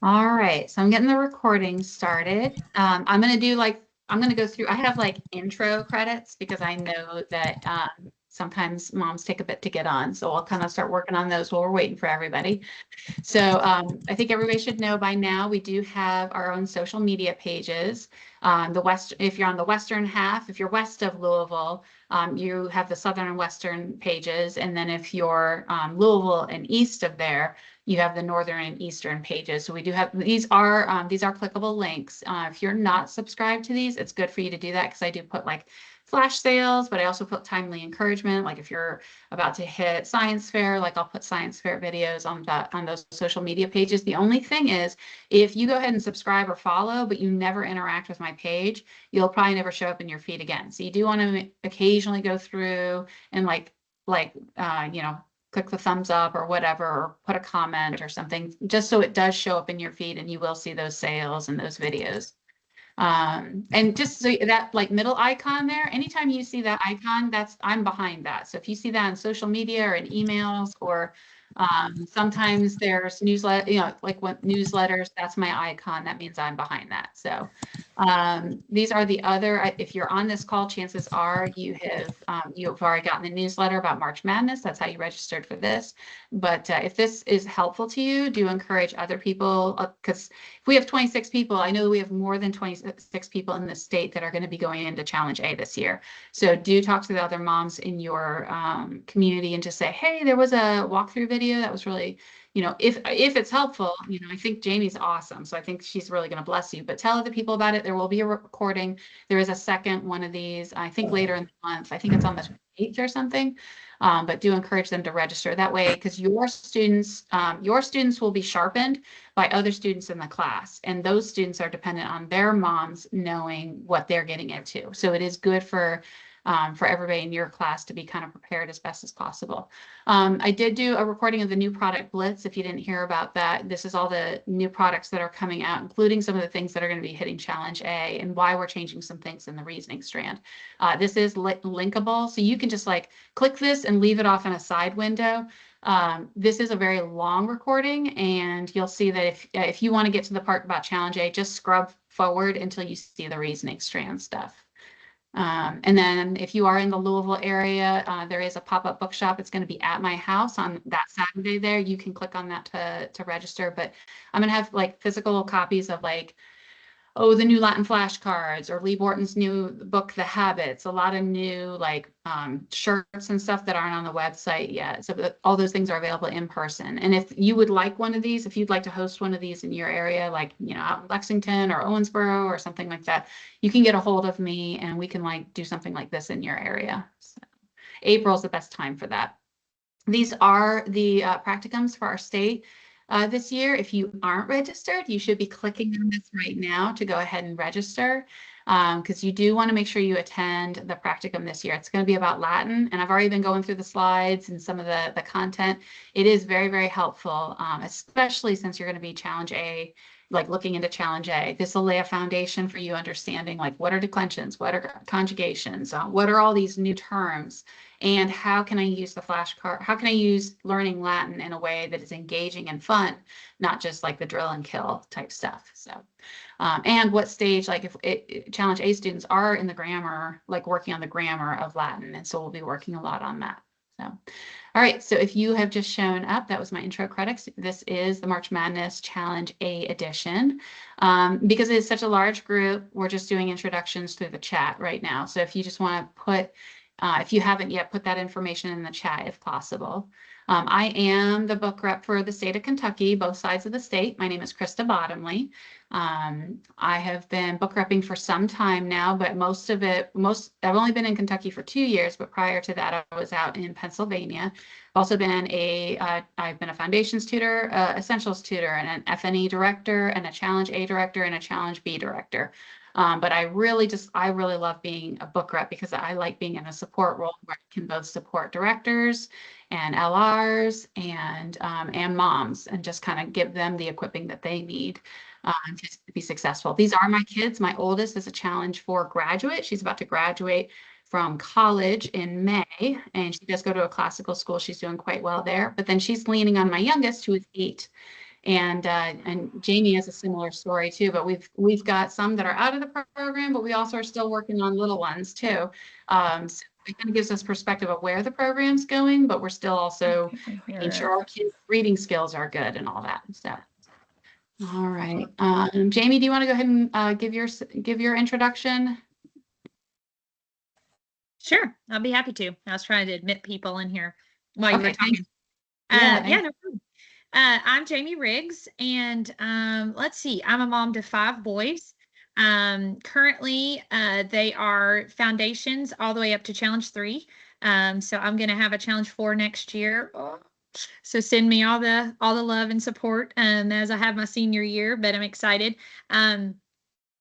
All right, so I'm getting the recording started. I'm going to go through, I have like intro credits because I know that sometimes moms take a bit to get on. So I'll kind of start working on those while we're waiting for everybody. So I think everybody should know by now we do have our own social media pages. If you're on the western half, if you're west of Louisville, you have the southern and western pages, and then if you're Louisville and east of there, you have the northern and eastern pages. So we do have these are clickable links. If you're not subscribed to these, it's good for you to do that because I do put like flash sales, but I also put timely encouragement. Like if you're about to hit science fair, like I'll put science fair videos on those social media pages. The only thing is if you go ahead and subscribe or follow, but you never interact with my page, you'll probably never show up in your feed again. So you do want to occasionally go through and click the thumbs up or whatever, or put a comment or something, just so it does show up in your feed and you will see those sales and those videos. And just so that like middle icon there, anytime you see that icon, I'm behind that. So if you see that on social media or in emails or sometimes there's newsletter, like what newsletters, that's my icon. That means I'm behind that. So these are the other, if you're on this call, chances are you've already gotten the newsletter about March Madness. That's how you registered for this. But if this is helpful to you, do encourage other people, because if we have 26 people, I know we have more than 26 people in the state that are going to be going into Challenge A this year. So do talk to the other moms in your community and just say, hey, there was a walkthrough video that was really, if it's helpful, I think Jamie's awesome. So I think she's really going to bless you. But tell other people about it. There will be a recording. There is a second one of these, I think later in the month. I think it's on the 8th or something. But do encourage them to register that way, because your students will be sharpened by other students in the class, and those students are dependent on their moms knowing what they're getting into. So it is good for everybody in your class to be kind of prepared as best as possible. I did do a recording of the new product blitz. If you didn't hear about that, this is all the new products that are coming out, including some of the things that are going to be hitting Challenge A and why we're changing some things in the reasoning strand. This is linkable, so you can just like click this and leave it off in a side window. This is a very long recording, and you'll see that if you want to get to the part about Challenge A, just scrub forward until you see the reasoning strand stuff. And then if you are in the Louisville area, there is a pop-up bookshop. It's going to be at my house on that Saturday there. You can click on that to register, but I'm going to have like physical copies of like, the new Latin flashcards, or Lee Borton's new book, The Habits, a lot of new like shirts and stuff that aren't on the website yet. So all those things are available in person. And if you would like one of these, if you'd like to host one of these in your area, like, out in Lexington or Owensboro or something like that, you can get a hold of me and we can like do something like this in your area. So April's the best time for that. These are the practicums for our state this year. If you aren't registered, you should be clicking on this right now to go ahead and register, because you do want to make sure you attend the practicum this year. It's going to be about Latin, and I've already been going through the slides and some of the content. It is very, very helpful, especially since you're going to be Challenge A, like looking into Challenge A. This will lay a foundation for you understanding like what are declensions, what are conjugations, what are all these new terms, and how can I use the flashcard? How can I use learning Latin in a way that is engaging and fun, not just like the drill and kill type stuff. So, and what stage, like if Challenge A students are in the grammar, like working on the grammar of Latin. And so we'll be working a lot on that. So, all right. So if you have just shown up, that was my intro credits. This is the March Madness Challenge A edition. Because it is such a large group, we're just doing introductions through the chat right now. So if you just want to put if you haven't yet, put that information in the chat if possible. I am the book rep for the state of Kentucky, both sides of the state. My name is Krista Bottomley. I have been book repping for some time now, but I've only been in Kentucky for 2 years, but prior to that, I was out in Pennsylvania. I've also been I've been a foundations tutor, essentials tutor, and an FNE director, and a Challenge A director, and a Challenge B director. But I really love being a book rep because I like being in a support role where I can both support directors and LRs and moms, and just kind of give them the equipping that they need to be successful. These are my kids. My oldest is a Challenge 4 graduate. She's about to graduate from college in May, and she does go to a classical school. She's doing quite well there. But then she's leaning on my youngest, who is 8. And Jamie has a similar story too, but we've got some that are out of the program, but we also are still working on little ones too. So it kind of gives us perspective of where the program's going, but we're still also making sure our kids' reading skills are good and all that. So, all right. Jamie, do you want to go ahead and give your introduction? Sure, I'll be happy to. I was trying to admit people in here while you were Okay, talking. Yeah, Yeah, no problem. I'm Jamie Riggs, and let's see, I'm a mom to 5 boys. Currently, they are foundations all the way up to Challenge 3. So I'm going to have a Challenge 4 next year. Oh, so send me all the love and support as I have my senior year, but I'm excited. I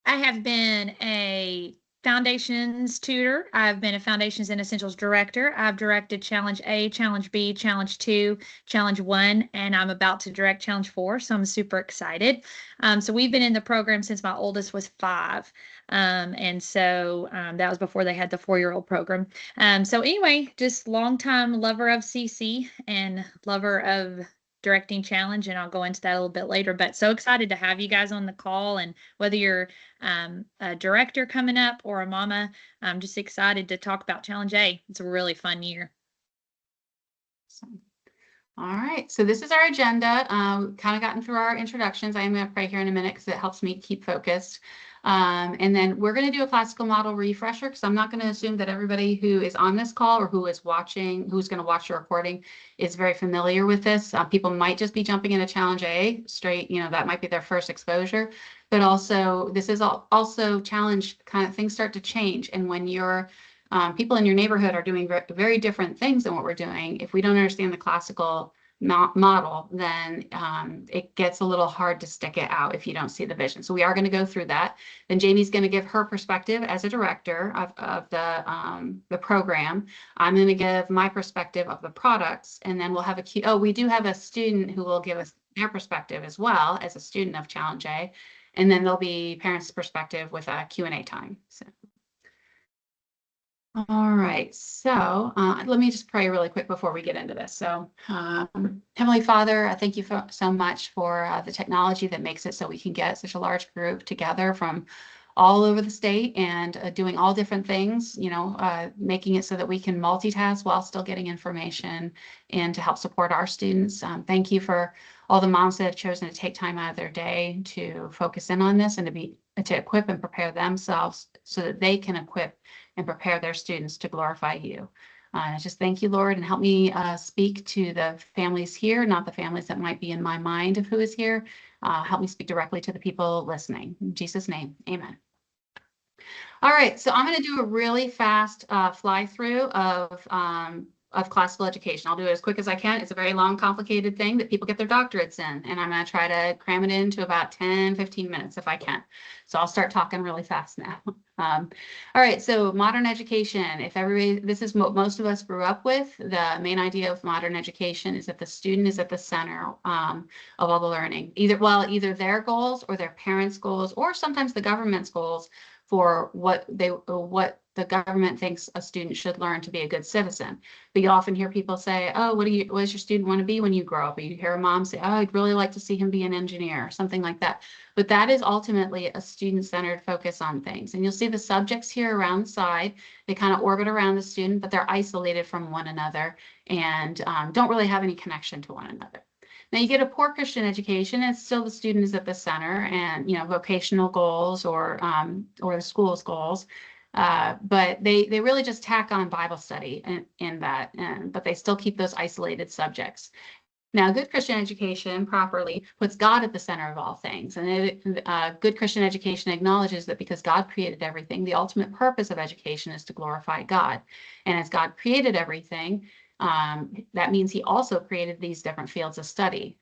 have been a foundations tutor. I've been a foundations and essentials director. I've directed Challenge A, Challenge B, Challenge 2, Challenge 1, and I'm about to direct Challenge 4. So I'm super excited. So we've been in the program since my oldest was 5. And so that was before they had the 4-year-old program. So anyway, just longtime lover of CC and lover of directing challenge, and I'll go into that a little bit later, but so excited to have you guys on the call. And whether you're a director coming up or a mama, I'm just excited to talk about Challenge A. It's a really fun year. All right, so this is our agenda. Kind of gotten through our introductions. I am going to pray here in a minute because it helps me keep focused. And then we're going to do a classical model refresher because I'm not going to assume that everybody who is on this call or who is watching, who's going to watch the recording, is very familiar with this. People might just be jumping into Challenge A straight, that might be their first exposure. But also, this is also challenge kind of things start to change. And when you're people in your neighborhood are doing very different things than what we're doing. If we don't understand the classical model, then it gets a little hard to stick it out if you don't see the vision. So we are going to go through that. Then Jamie's going to give her perspective as a director of the program. I'm going to give my perspective of the products, and then we'll have we do have a student who will give us their perspective as well as a student of Challenge A, and then there'll be parents' perspective with a Q&A time. So. All right, so let me just pray really quick before we get into this. So Heavenly Father, I thank you so much for the technology that makes it so we can get such a large group together from all over the state and doing all different things, making it so that we can multitask while still getting information and to help support our students. Thank you for all the moms that have chosen to take time out of their day to focus in on this and to equip and prepare themselves so that they can equip and prepare their students to glorify you. Just thank you, Lord, and help me speak to the families here, not the families that might be in my mind of who is here. Help me speak directly to the people listening. In Jesus' name, amen. All right, so I'm going to do a really fast fly through of classical education. I'll do it as quick as I can. It's a very long, complicated thing that people get their doctorates in, and I'm going to try to cram it into about 10, 15 minutes if I can. So I'll start talking really fast now. All right, so modern education. This is what most of us grew up with. The main idea of modern education is that the student is at the center of all the learning, either their goals or their parents' goals, or sometimes the government's goals for what the government thinks a student should learn to be a good citizen. But you often hear people say, oh, what does your student want to be when you grow up? Or you hear a mom say, oh, I'd really like to see him be an engineer, or something like that. But that is ultimately a student-centered focus on things. And you'll see the subjects here around the side. They kind of orbit around the student, but they're isolated from one another and don't really have any connection to one another. Now you get a poor Christian education, and still the student is at the center, and vocational goals or the school's goals, but they really just tack on Bible study in that, but they still keep those isolated subjects. Now, good Christian education properly puts God at the center of all things, and good Christian education acknowledges that because God created everything, the ultimate purpose of education is to glorify God, and as God created everything, that means he also created these different fields of study.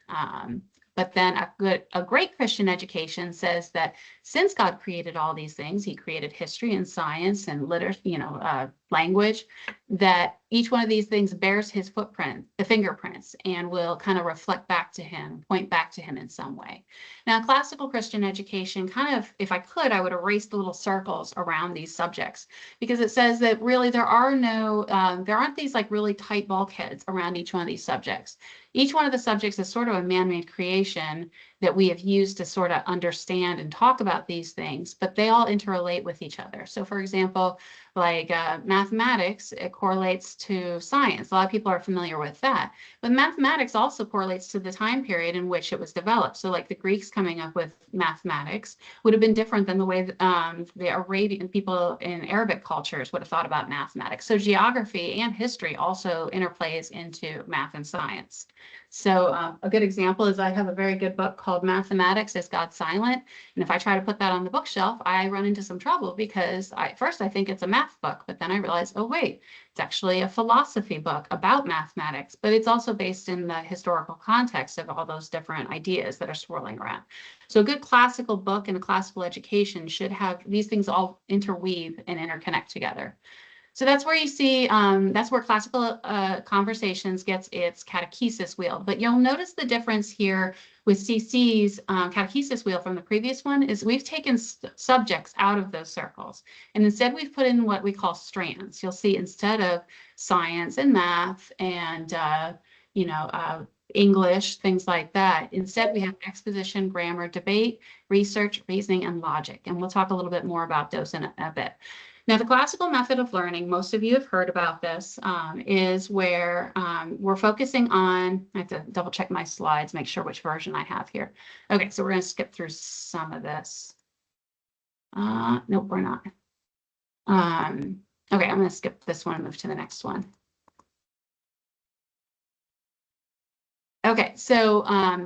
But then a great Christian education says that since God created all these things, he created history and science and literature, language, that each one of these things bears his footprint, the fingerprints, and will kind of reflect back to him, point back to him in some way. Now, classical Christian education kind of, if I could, I would erase the little circles around these subjects, because it says that really there aren't these like really tight bulkheads around each one of these subjects. Each one of the subjects is sort of a man-made creation that we have used to sort of understand and talk about these things, but they all interrelate with each other. So for example, like mathematics, it correlates to science. A lot of people are familiar with that. But mathematics also correlates to the time period in which it was developed. So like the Greeks coming up with mathematics would have been different than the way the Arabian people in Arabic cultures would have thought about mathematics. So geography and history also interplays into math and science. So a good example is I have a very good book called Mathematics Is God Silent? And if I try to put that on the bookshelf, I run into some trouble because first I think it's a math book, but then I realize, oh wait, it's actually a philosophy book about mathematics, but it's also based in the historical context of all those different ideas that are swirling around. So a good classical book and a classical education should have these things all interweave and interconnect together. So that's where you see, that's where classical conversations gets its catechesis wheel. But you'll notice the difference here with CC's catechesis wheel from the previous one is we've taken subjects out of those circles. And instead we've put in what we call strands. You'll see instead of science and math and, English, things like that. Instead, we have exposition, grammar, debate, research, reasoning, and logic. And we'll talk a little bit more about those in a bit. Now, the classical method of learning, most of you have heard about this, is where we're focusing on, I have to double check my slides, make sure which version I have here. Okay, so we're going to skip through some of this. Nope, we're not. Okay, I'm going to skip this one and move to the next one. Okay, so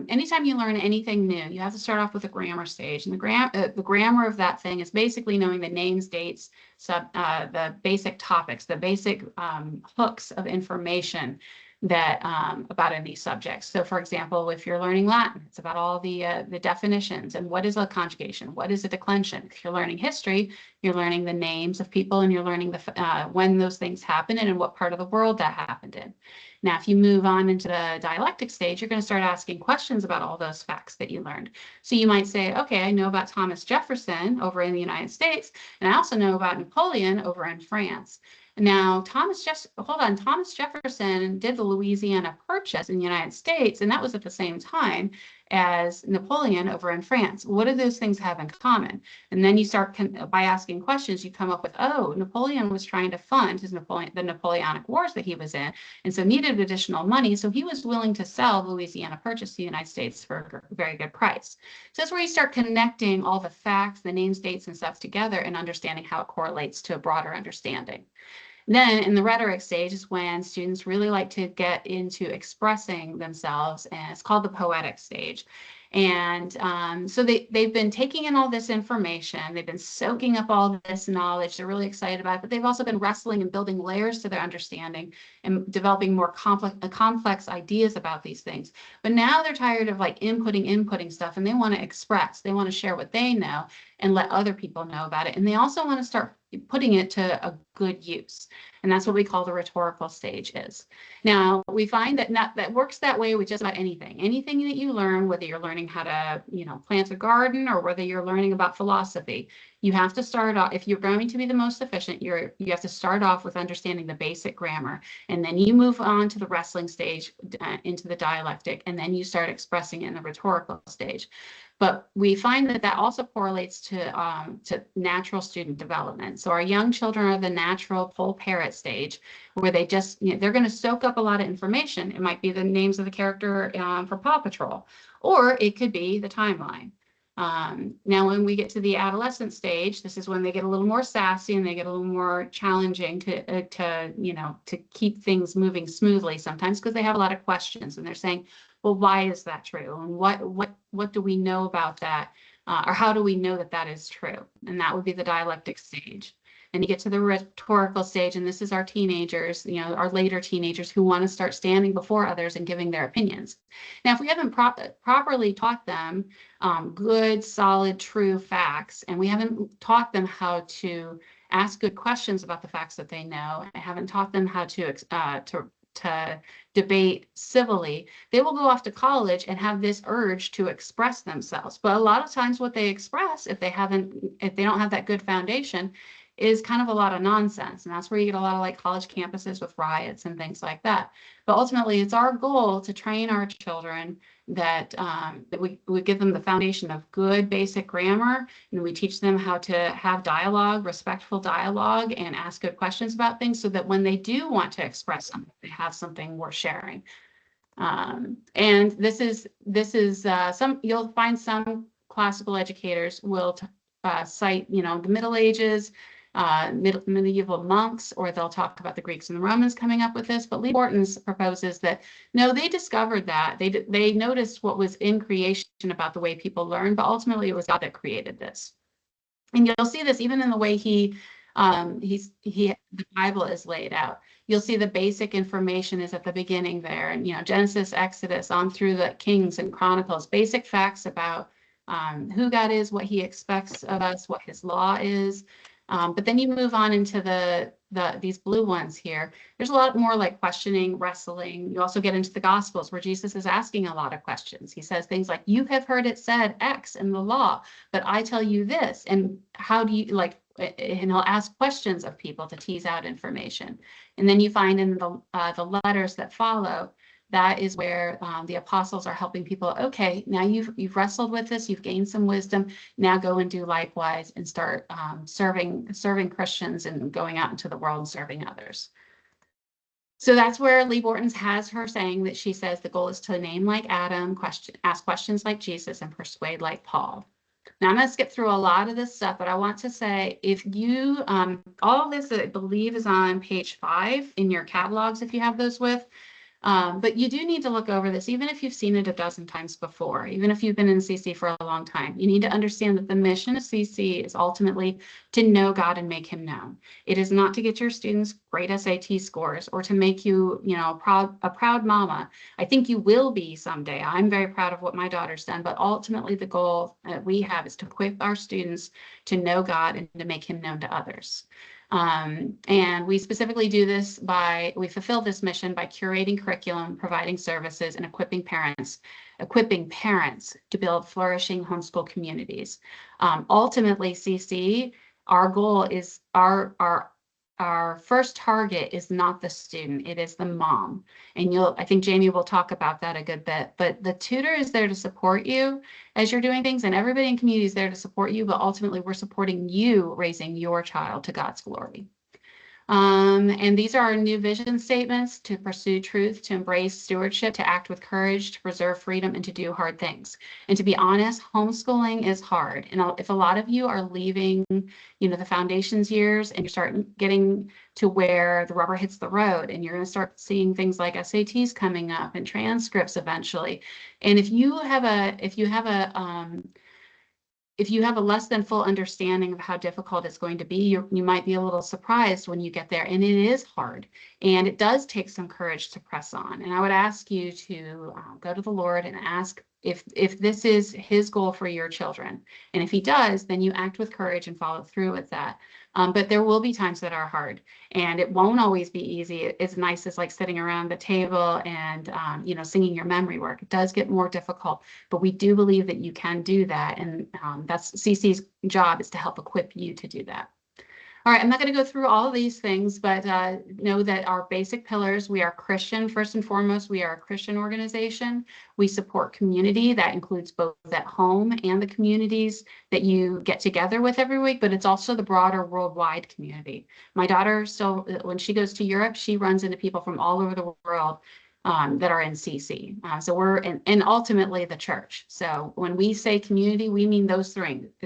anytime you learn anything new, you have to start off with a grammar stage. And the grammar of that thing is basically knowing the names, dates, the basic topics, the basic hooks of information that about any subject. So for example, if you're learning Latin, it's about all the definitions and what is a conjugation, what is a declension. If you're learning history, you're learning the names of people and you're learning the when those things happen and in what part of the world that happened in. Now, if you move on into the dialectic stage, you're going to start asking questions about all those facts that you learned. So you might say, okay, I know about Thomas Jefferson over in the United States, and I also know about Napoleon over in France. Now, Thomas Jefferson did the Louisiana Purchase in the United States, and that was at the same time as Napoleon over in France. What do those things have in common? And then you start by asking questions, you come up with, oh, Napoleon was trying to fund the Napoleonic Wars that he was in, and so needed additional money. So he was willing to sell the Louisiana Purchase to the United States for a very good price. So that's where you start connecting all the facts, the names, dates, and stuff together and understanding how it correlates to a broader understanding. Then in the rhetoric stage is when students really like to get into expressing themselves, and it's called the poetic stage. And so they've been taking in all this information, they've been soaking up all this knowledge, they're really excited about it, but they've also been wrestling and building layers to their understanding and developing more complex ideas about these things. But now they're tired of like inputting stuff, and they want to express, they want to share what they know and let other people know about it. And they also want to start putting it to a good use. And that's what we call the rhetorical stage is. Now, we find that that works that way with just about anything. Anything that you learn, whether you're learning how to, plant a garden or whether you're learning about philosophy, you have to start off, if you're going to be the most efficient, you have to start off with understanding the basic grammar. And then you move on to the wrestling stage, into the dialectic, and then you start expressing in the rhetorical stage. But we find that also correlates to natural student development. So our young children are the natural poll parrot stage, where they just, they're going to soak up a lot of information. It might be the names of the character for Paw Patrol, or it could be the timeline. Now, when we get to the adolescent stage, this is when they get a little more sassy and they get a little more challenging to keep things moving smoothly sometimes, because they have a lot of questions and they're saying, well, why is that true? And what do we know about that? Or how do we know that that is true? And that would be the dialectic stage. And you get to the rhetorical stage, and this is our teenagers, our later teenagers who want to start standing before others and giving their opinions. Now, if we haven't properly taught them good, solid, true facts, and we haven't taught them how to ask good questions about the facts that they know, and haven't taught them how to debate civilly, they will go off to college and have this urge to express themselves. But a lot of times what they express, if they don't have that good foundation, is kind of a lot of nonsense. And that's where you get a lot of like college campuses with riots and things like that. But ultimately, it's our goal to train our children that, that we give them the foundation of good basic grammar, and we teach them how to have dialogue, respectful dialogue, and ask good questions about things so that when they do want to express something, they have something worth sharing. And this is you'll find some classical educators will cite, you know, the Middle Ages, medieval monks, or they'll talk about the Greeks and the Romans coming up with this. But Lee Bortons proposes that no, they discovered that they noticed what was in creation about the way people learn, but ultimately it was God that created this. And you'll see this even in the way the Bible is laid out. You'll see the basic information is at the beginning there, and you know, Genesis, Exodus, on through the Kings and Chronicles, basic facts about who God is, what He expects of us, what His law is. But then you move on into these blue ones here. There's a lot more like questioning, wrestling. You also get into the Gospels where Jesus is asking a lot of questions. He says things like, "You have heard it said X in the law, but I tell you this." And how do you like? And he'll ask questions of people to tease out information. And then you find in the letters that follow, that is where the apostles are helping people. Okay, now you've wrestled with this, you've gained some wisdom. Now go and do likewise and start serving Christians and going out into the world and serving others. So that's where Lee Bortons has her saying that she says the goal is to name like Adam, ask questions like Jesus, and persuade like Paul. Now I'm going to skip through a lot of this stuff, but I want to say if you, all of this I believe is on page 5 in your catalogs if you have those with. But you do need to look over this, even if you've seen it a dozen times before, even if you've been in CC for a long time. You need to understand that the mission of CC is ultimately to know God and make Him known. It is not to get your students great SAT scores or to make you, you know, a proud mama. I think you will be someday. I'm very proud of what my daughter's done, but ultimately the goal that we have is to equip our students to know God and to make Him known to others. And we specifically do this we fulfill this mission by curating curriculum, providing services, and equipping parents to build flourishing homeschool communities. Ultimately, CC, our goal is our first target is not the student, it is the mom. And I think Jamie will talk about that a good bit, but the tutor is there to support you as you're doing things, and everybody in community is there to support you, but ultimately we're supporting you raising your child to God's glory. And these are our new vision statements: to pursue truth, to embrace stewardship, to act with courage, to preserve freedom, and to do hard things. And to be honest, homeschooling is hard. And if a lot of you are leaving, you know, the foundations years and you're starting getting to where the rubber hits the road and you're going to start seeing things like SATs coming up and transcripts eventually. And if you have a less than full understanding of how difficult it's going to be, you might be a little surprised when you get there. And it is hard. And it does take some courage to press on. And I would ask you to go to the Lord and ask if this is His goal for your children. And if He does, then you act with courage and follow through with that. But there will be times that are hard, and it won't always be easy. It's nice as like sitting around the table and you know, singing your memory work. It does get more difficult, but we do believe that you can do that, and that's CC's job, is to help equip you to do that. All right, I'm not going to go through all of these things, but know that our basic pillars: we are Christian first and foremost. We are a Christian organization. We support community. That includes both at home and the communities that you get together with every week, but it's also the broader worldwide community. My daughter still, when she goes to Europe, she runs into people from all over the world that are in CC. So we're and ultimately the church. So when we say community, we mean the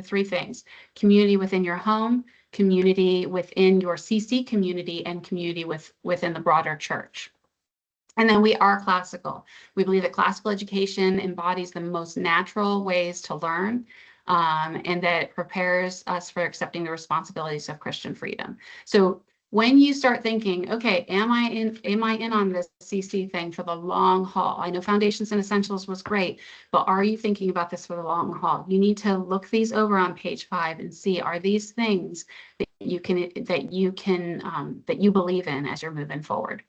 three things: community within your home, community within your CC community, and community within the broader church. And then we are classical. We believe that classical education embodies the most natural ways to learn, and that it prepares us for accepting the responsibilities of Christian freedom. So when you start thinking, okay, am I in on this CC thing for the long haul? I know Foundations and Essentials was great, but are you thinking about this for the long haul? You need to look these over on page 5 and see, are these things that you believe in as you're moving forward?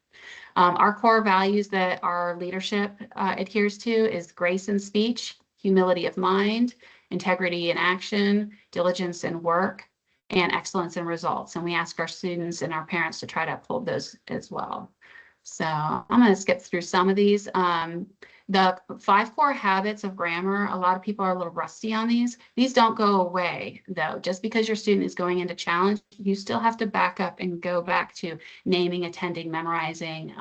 Our core values that our leadership adheres to is grace in speech, humility of mind, integrity in action, diligence in work, and excellence in results. And we ask our students and our parents to try to uphold those as well. So I'm going to skip through some of these. The 5 core habits of grammar, a lot of people are a little rusty on these. These don't go away, though. Just because your student is going into challenge, you still have to back up and go back to naming, attending, memorizing,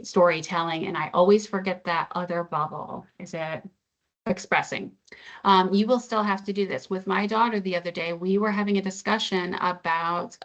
storytelling. And I always forget that other bubble. Is it expressing? You will still have to do this. With my daughter the other day, we were having a discussion about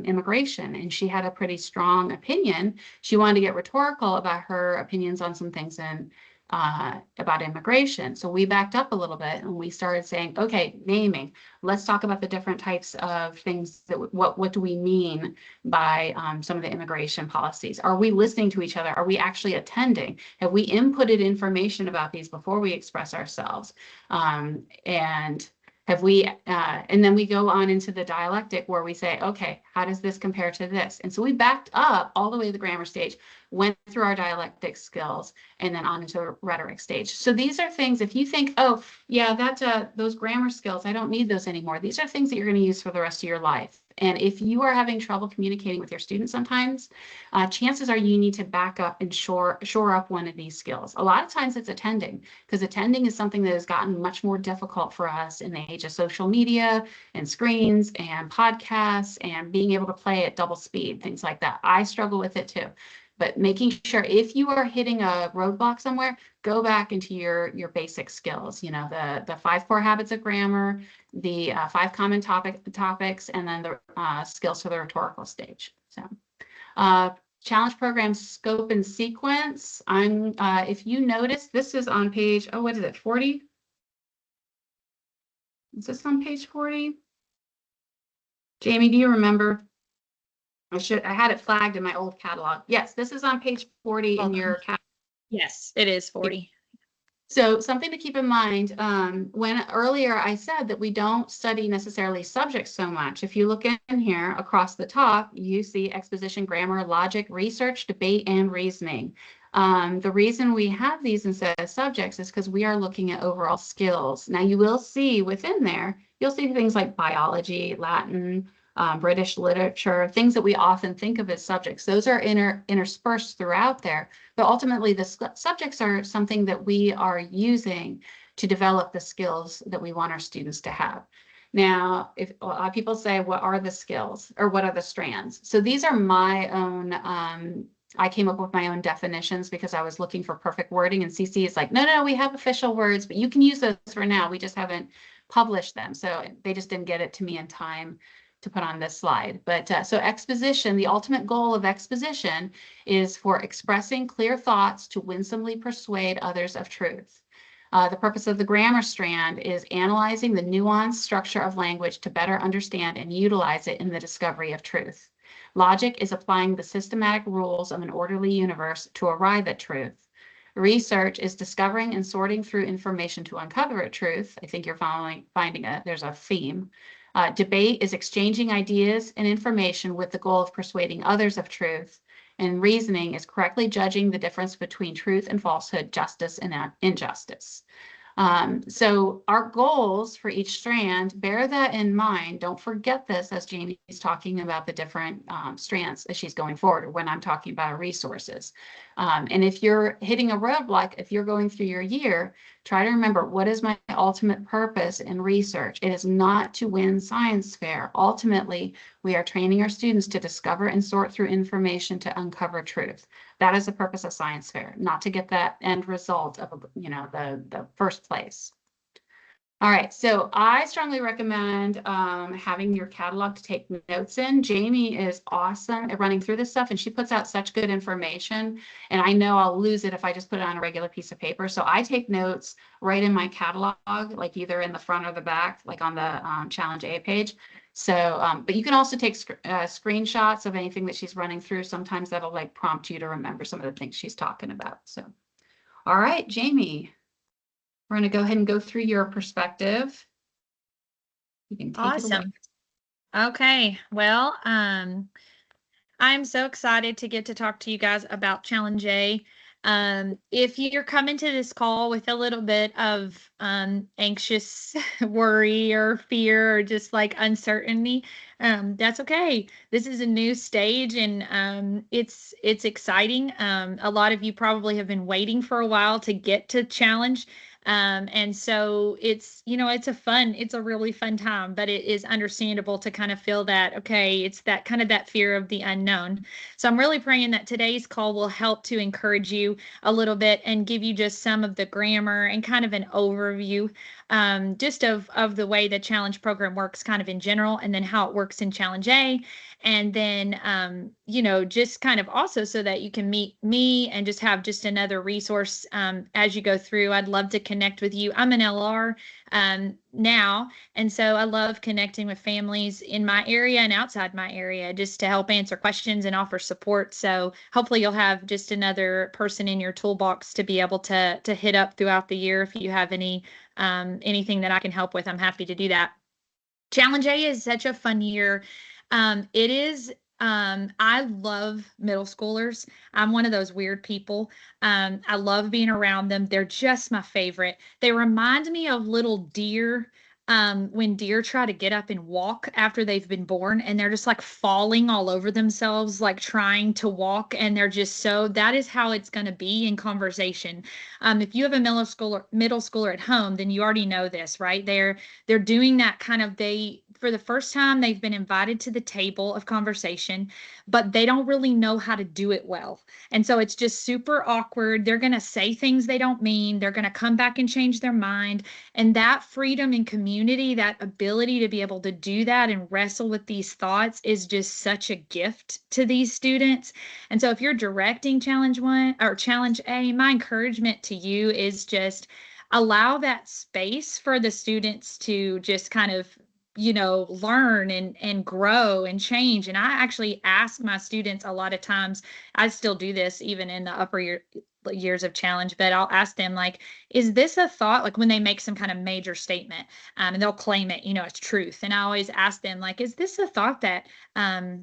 immigration, and she had a pretty strong opinion. She wanted to get rhetorical about her opinions on some things and about immigration. So we backed up a little bit and we started saying, okay, naming. Let's talk about the different types of things that what do we mean by some of the immigration policies? Are we listening to each other? Are we actually attending? Have we inputted information about these before we express ourselves? And have we, and then we go on into the dialectic where we say, okay, how does this compare to this? And so we backed up all the way to the grammar stage, went through our dialectic skills, and then on into the rhetoric stage. So these are things, if you think, oh, yeah, that's those grammar skills, I don't need those anymore. These are things that you're going to use for the rest of your life. And if you are having trouble communicating with your students sometimes, chances are you need to back up and shore up one of these skills. A lot of times it's attending, because attending is something that has gotten much more difficult for us in the age of social media and screens and podcasts and being able to play at double speed, things like that. I struggle with it too. But making sure if you are hitting a roadblock somewhere, go back into your basic skills, you know, the 5 core habits of grammar, the 5 common topics, and then the skills for the rhetorical stage. So challenge program scope and sequence. If you notice, this is on page, oh, what is it, 40? Is this on page 40? Jamie, do you remember? I had it flagged in my old catalog. Yes, this is on page 40 in your catalog. Yes, it is 40. So something to keep in mind, when earlier I said that we don't study necessarily subjects so much. If you look in here across the top, you see exposition, grammar, logic, research, debate, and reasoning. The reason we have these instead of subjects is because we are looking at overall skills. Now you will see within there, you'll see things like biology, Latin, British literature, things that we often think of as subjects. Those are interspersed throughout there. But ultimately, the subjects are something that we are using to develop the skills that we want our students to have. Now, if a lot of people say, what are the skills or what are the strands? So these are my own, I came up with my own definitions because I was looking for perfect wording, and CC is like, no, we have official words, but you can use those for now. We just haven't published them. So they just didn't get it to me in time to put on this slide. But so exposition, the ultimate goal of exposition is for expressing clear thoughts to winsomely persuade others of truth. The purpose of the grammar strand is analyzing the nuanced structure of language to better understand and utilize it in the discovery of truth. Logic is applying the systematic rules of an orderly universe to arrive at truth. Research is discovering and sorting through information to uncover a truth. I think you're finding there's a theme. Debate is exchanging ideas and information with the goal of persuading others of truth. And reasoning is correctly judging the difference between truth and falsehood, justice and injustice. So our goals for each strand, bear that in mind. Don't forget this as Jamie's talking about the different strands as she's going forward, or when I'm talking about our resources. And if you're hitting a roadblock, if you're going through your year, try to remember, what is my ultimate purpose in research? It is not to win science fair. Ultimately, we are training our students to discover and sort through information to uncover truth. That is the purpose of science fair, not to get that end result of, you know, the first place. All right, so I strongly recommend having your catalog to take notes in. Jamie is awesome at running through this stuff, and she puts out such good information. And I know I'll lose it if I just put it on a regular piece of paper. So I take notes right in my catalog, like either in the front or the back, like on the Challenge A page. So, but you can also take screenshots of anything that she's running through. Sometimes that'll like prompt you to remember some of the things she's talking about. So, all right, Jamie. We're going to go ahead and go through your perspective. You can take it away. Awesome. Okay. Well, I'm so excited to get to talk to you guys about Challenge A. If you're coming to this call with a little bit of anxious worry or fear or just like uncertainty, that's okay. This is a new stage, and it's exciting. A lot of you probably have been waiting for a while to get to challenge. And so it's, it's a really fun time, but it is understandable to kind of feel that, okay, it's that kind of that fear of the unknown. So I'm really praying that today's call will help to encourage you a little bit and give you just some of the grammar and kind of an overview, just of the way the challenge program works kind of in general, and then how it works in Challenge A. And then, just kind of also so that you can meet me and just have just another resource as you go through. I'd love to connect with you. I'm an LR now, and so I love connecting with families in my area and outside my area just to help answer questions and offer support. So hopefully you'll have just another person in your toolbox to be able to hit up throughout the year. If you have anything that I can help with, I'm happy to do that. Challenge A is such a fun year. It is. I love middle schoolers. I'm one of those weird people. I love being around them. They're just my favorite. They remind me of little deer. When deer try to get up and walk after they've been born, and they're just like falling all over themselves, like trying to walk, and they're just that is how it's going to be in conversation. If you have a middle schooler at home, then you already know this, right? They're doing that kind of for the first time, they've been invited to the table of conversation, but they don't really know how to do it well. And so it's just super awkward. They're going to say things they don't mean. They're going to come back and change their mind. And that freedom and community, that ability to be able to do that and wrestle with these thoughts is just such a gift to these students. And so if you're directing Challenge 1 or Challenge A, my encouragement to you is just allow that space for the students to just kind of learn and grow and change. And I actually ask my students a lot of times, I still do this even in the upper years of challenge, but I'll ask them, like, is this a thought? Like when they make some kind of major statement, and they'll claim it, it's truth. And I always ask them, like, is this a thought that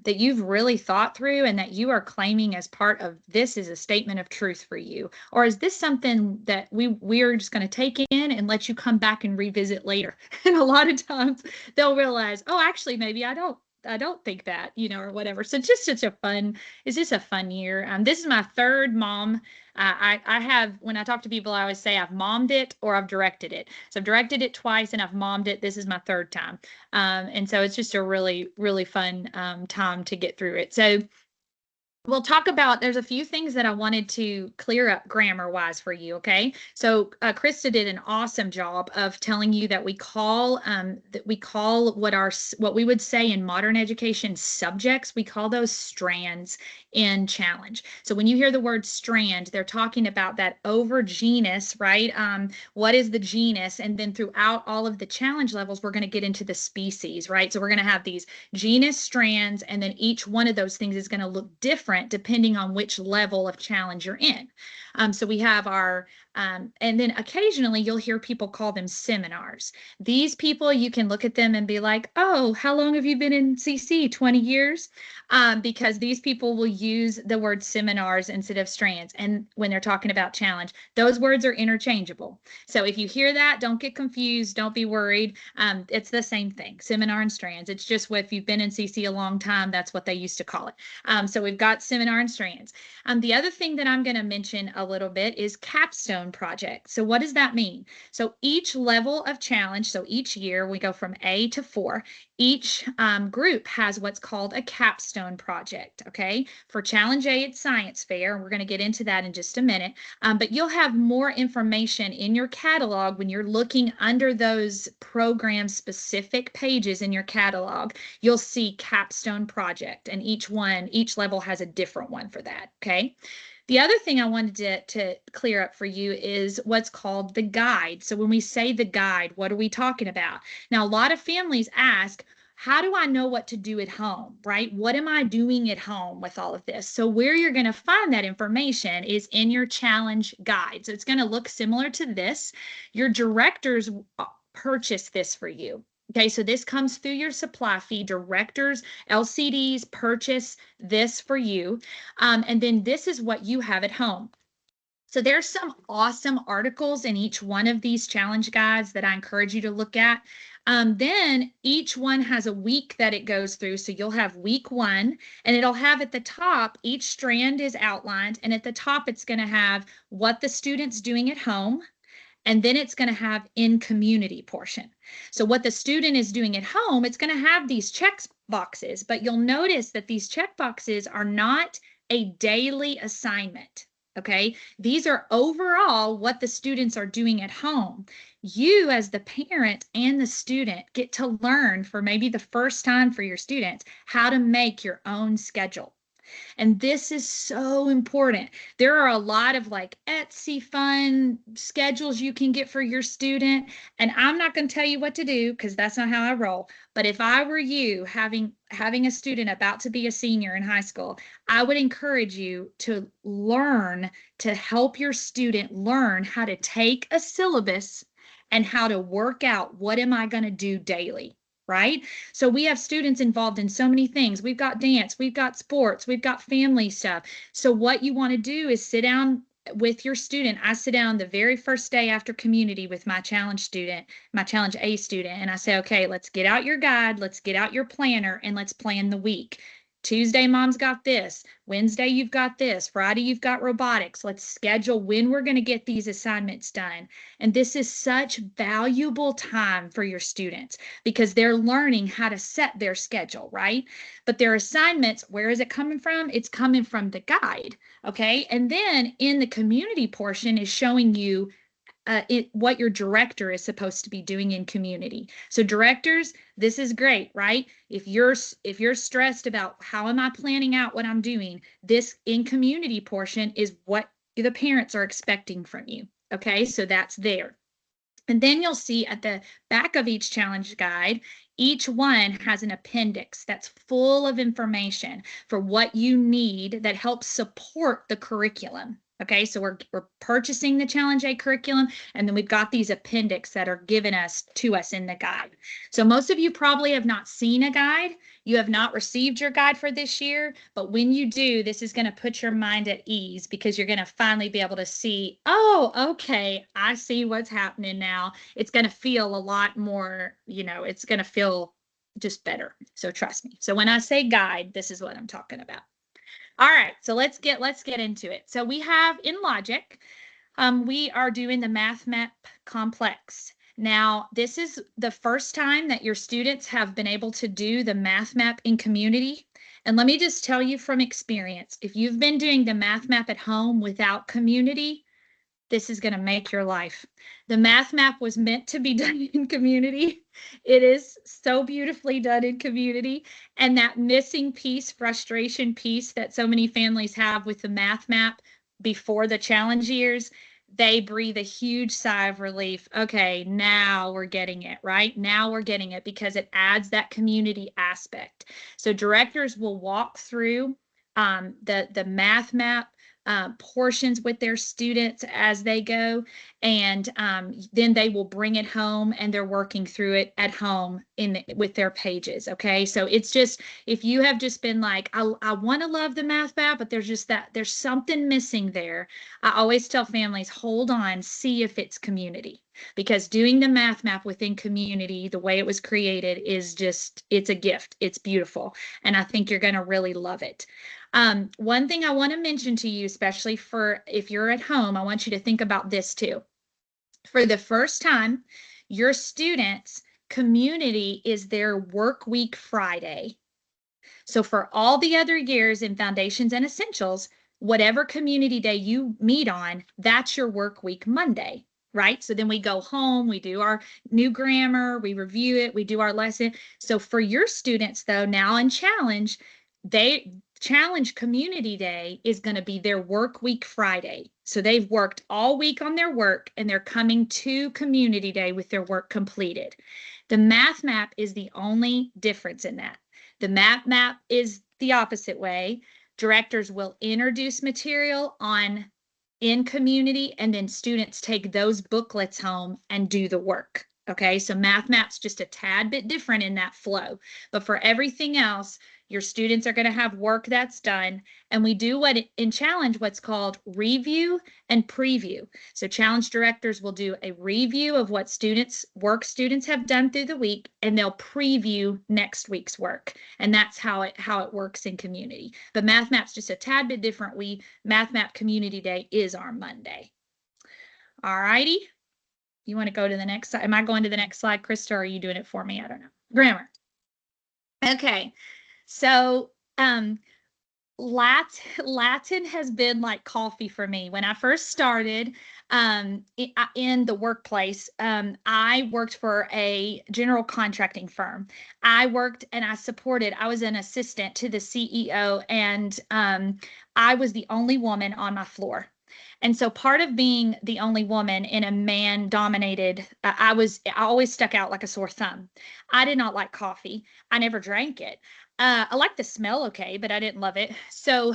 you've really thought through and that you are claiming as part of this is a statement of truth for you? Or is this something that we are just going to take in and let you come back and revisit later? And a lot of times they'll realize, oh, actually, maybe I don't think that, or whatever. So it's just it's just a fun year. This is my third mom. I have, when I talk to people, I always say I've mommed it or I've directed it. So I've directed it twice and I've mommed it. This is my third time. And so it's just a really, really fun time to get through it. So we'll talk about, there's a few things that I wanted to clear up grammar wise for you. Okay. So Krista did an awesome job of telling you that we call what we would say in modern education subjects, we call those strands in challenge. So when you hear the word strand, they're talking about that over genus, right? What is the genus? And then throughout all of the challenge levels, we're going to get into the species, right? So we're going to have these genus strands, and then each one of those things is going to look different depending on which level of challenge you're in. So we have our, and then occasionally you'll hear people call them seminars. These people, you can look at them and be like, oh, how long have you been in CC? 20 years? Because these people will use the word seminars instead of strands. And when they're talking about challenge, those words are interchangeable. So if you hear that, don't get confused. Don't be worried. It's the same thing, seminar and strands. It's just if you've been in CC a long time, that's what they used to call it. So we've got seminar and strands. The other thing that I'm going to mention a little bit is capstone project. So what does that mean? So each level of challenge, so each year we go from A to 4, each group has what's called a capstone project, okay? For Challenge A, it's science fair, and we're going to get into that in just a minute, but you'll have more information in your catalog when you're looking under those program-specific pages in your catalog. You'll see capstone project, and each level has a different one for that, okay? The other thing I wanted to clear up for you is what's called the guide. So when we say the guide, what are we talking about? Now, a lot of families ask, how do I know what to do at home, right? What am I doing at home with all of this? So where you're going to find that information is in your challenge guide. So it's going to look similar to this. Your directors purchase this for you. Okay, so this comes through your supply fee. Directors, LCDs purchase this for you. And then this is what you have at home. So there's some awesome articles in each one of these challenge guides that I encourage you to look at. Then each one has a week that it goes through. So you'll have week 1, and it'll have at the top, each strand is outlined. And at the top, it's going to have what the student's doing at home. And then it's going to have in community portion. So what the student is doing at home, it's going to have these check boxes, but you'll notice that these check boxes are not a daily assignment. Okay, these are overall what the students are doing at home. You, as the parent and the student, get to learn for maybe the first time for your students how to make your own schedule. And this is so important. There are a lot of like Etsy fun schedules you can get for your student. And I'm not going to tell you what to do because that's not how I roll. But if I were you having a student about to be a senior in high school, I would encourage you to learn to help your student learn how to take a syllabus and how to work out what am I going to do daily. Right? So we have students involved in so many things. We've got dance, we've got sports, we've got family stuff. So what you want to do is sit down with your student. I sit down the very first day after community with my challenge student, my challenge A student, and I say, okay, let's get out your guide, let's get out your planner, and let's plan the week. Tuesday, mom's got this. Wednesday, you've got this. Friday, you've got robotics. Let's schedule when we're going to get these assignments done. And this is such valuable time for your students because they're learning how to set their schedule, right? But their assignments, where is it coming from? It's coming from the guide, okay? And then in the community portion is showing you what your director is supposed to be doing in community. So directors, this is great, right? If you're stressed about how am I planning out what I'm doing, this in community portion is what the parents are expecting from you. Okay, so that's there. And then you'll see at the back of each challenge guide, each one has an appendix that's full of information for what you need that helps support the curriculum. Okay, so we're purchasing the Challenge A curriculum, and then we've got these appendix that are given to us in the guide. So most of you probably have not seen a guide. You have not received your guide for this year, but when you do, this is going to put your mind at ease because you're going to finally be able to see, oh, okay, I see what's happening now. It's going to feel a lot more, it's going to feel just better. So trust me. So when I say guide, this is what I'm talking about. All right, so let's get into it. So we have in Logic, we are doing the Math Map Complex. Now, this is the first time that your students have been able to do the Math Map in community. And let me just tell you from experience, if you've been doing the Math Map at home without community, this is going to make your life. The Math Map was meant to be done in community. It is so beautifully done in community. And that missing piece, frustration piece that so many families have with the Math Map before the challenge years, they breathe a huge sigh of relief. Okay, now we're getting it, right? Now we're getting it because it adds that community aspect. So directors will walk through the Math Map portions with their students as they go, and then they will bring it home and they're working through it at home with their pages. Okay, so it's just, if you have just been like, I want to love the Math Map, but there's something missing there, I always tell families, hold on, see if it's community, because doing the Math Map within community the way it was created is just, it's a gift. It's beautiful, and I think you're going to really love it. One thing I want to mention to you, especially for if you're at home, I want you to think about this too. For the first time, your students' community is their work week Friday. So for all the other years in Foundations and Essentials, whatever community day you meet on, that's your work week Monday, right? So then we go home, we do our new grammar, we review it, we do our lesson. So for your students though, now in Challenge, Challenge Community Day is going to be their work week Friday. So they've worked all week on their work and they're coming to Community Day with their work completed. The Math Map is the only difference in that. The Math Map is the opposite way. Directors will introduce material in community, and then students take those booklets home and do the work. Okay, so map's just a tad bit different in that flow. But for everything else, your students are going to have work that's done. And we do in challenge, what's called review and preview. So challenge directors will do a review of what students have done through the week, and they'll preview next week's work. And that's how it works in community. But map's just a tad bit different. Map Community Day is our Monday. All righty. You want to go to the next slide? Am I going to the next slide, Krista, or are you doing it for me? I don't know. Grammar. Okay. So, Latin has been like coffee for me. When I first started in the workplace, I worked for a general contracting firm. I was an assistant to the CEO, and I was the only woman on my floor. And so part of being the only woman in a man-dominated, I always stuck out like a sore thumb. I did not like coffee. I never drank it. I liked the smell, okay, but I didn't love it. So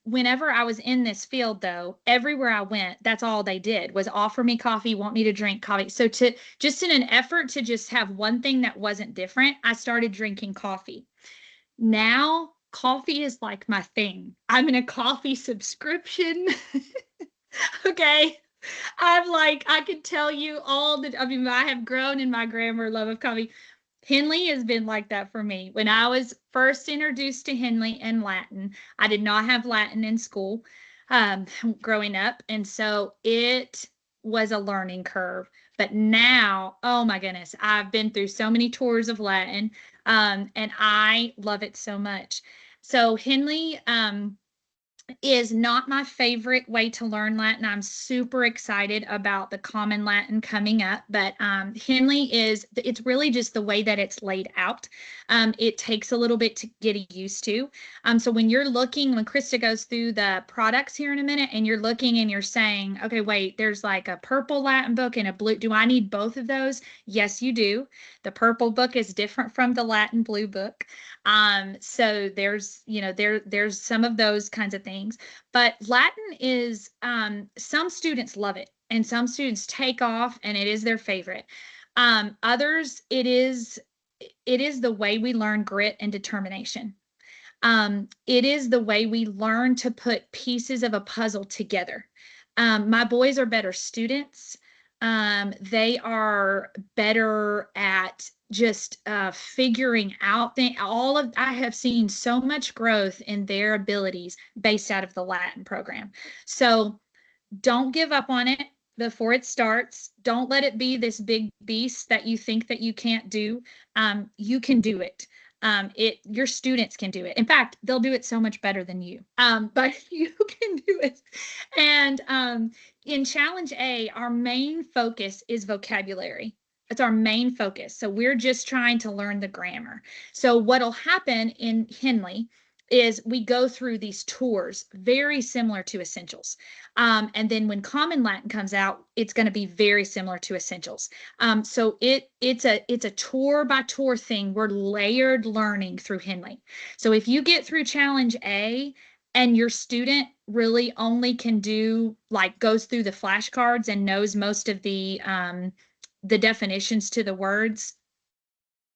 whenever I was in this field, though, everywhere I went, that's all they did was offer me coffee, want me to drink coffee. So just in an effort to just have one thing that wasn't different, I started drinking coffee. Now, coffee is like my thing. I'm in a coffee subscription. Okay. I could tell you I have grown in my grammar love of coffee. Henley has been like that for me. When I was first introduced to Henley and Latin, I did not have Latin in school growing up. And so it was a learning curve. But now, oh my goodness, I've been through so many tours of Latin, and I love it so much. So Henley is not my favorite way to learn Latin. I'm super excited about the Common Latin coming up, but Henley it's really just the way that it's laid out. It takes a little bit to get used to. So when Krista goes through the products here in a minute, and you're looking and you're saying, okay, wait, there's like a purple Latin book and a blue. Do I need both of those? Yes, you do. The purple book is different from the Latin blue book. So there's some of those kinds of things, but Latin is, some students love it and some students take off and it is their favorite. Others, it is the way we learn grit and determination. It is the way we learn to put pieces of a puzzle together. My boys are better students. They are better at just figuring out things. I have seen so much growth in their abilities based out of the Latin program. So don't give up on it before it starts. Don't let it be this big beast that you think that you can't do. You can do it. Your students can do it. In fact, they'll do it so much better than you. But you can do it. And in Challenge A, our main focus is vocabulary. It's our main focus. So we're just trying to learn the grammar. So what'll happen in Henley is we go through these tours very similar to Essentials. And then when Common Latin comes out, it's going to be very similar to Essentials. So it's a tour by tour thing. We're layered learning through Henley. So if you get through Challenge A and your student really only can goes through the flashcards and knows most of the definitions to the words,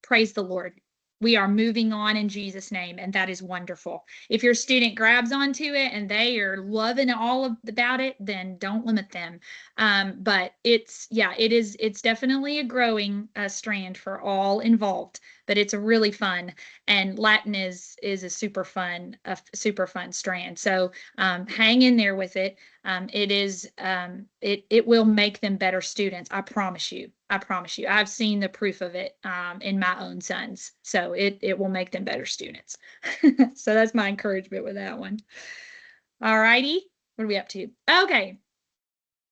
praise the Lord. We are moving on in Jesus' name, and that is wonderful. If your student grabs onto it and they are loving about it, then don't limit them. But it's definitely a growing strand for all involved, but it's a really fun, and Latin is a super fun strand. So hang in there with it. It will make them better students. I promise you. I've seen the proof of it in my own sons. So it will make them better students. So that's my encouragement with that one. All righty. What are we up to? Okay.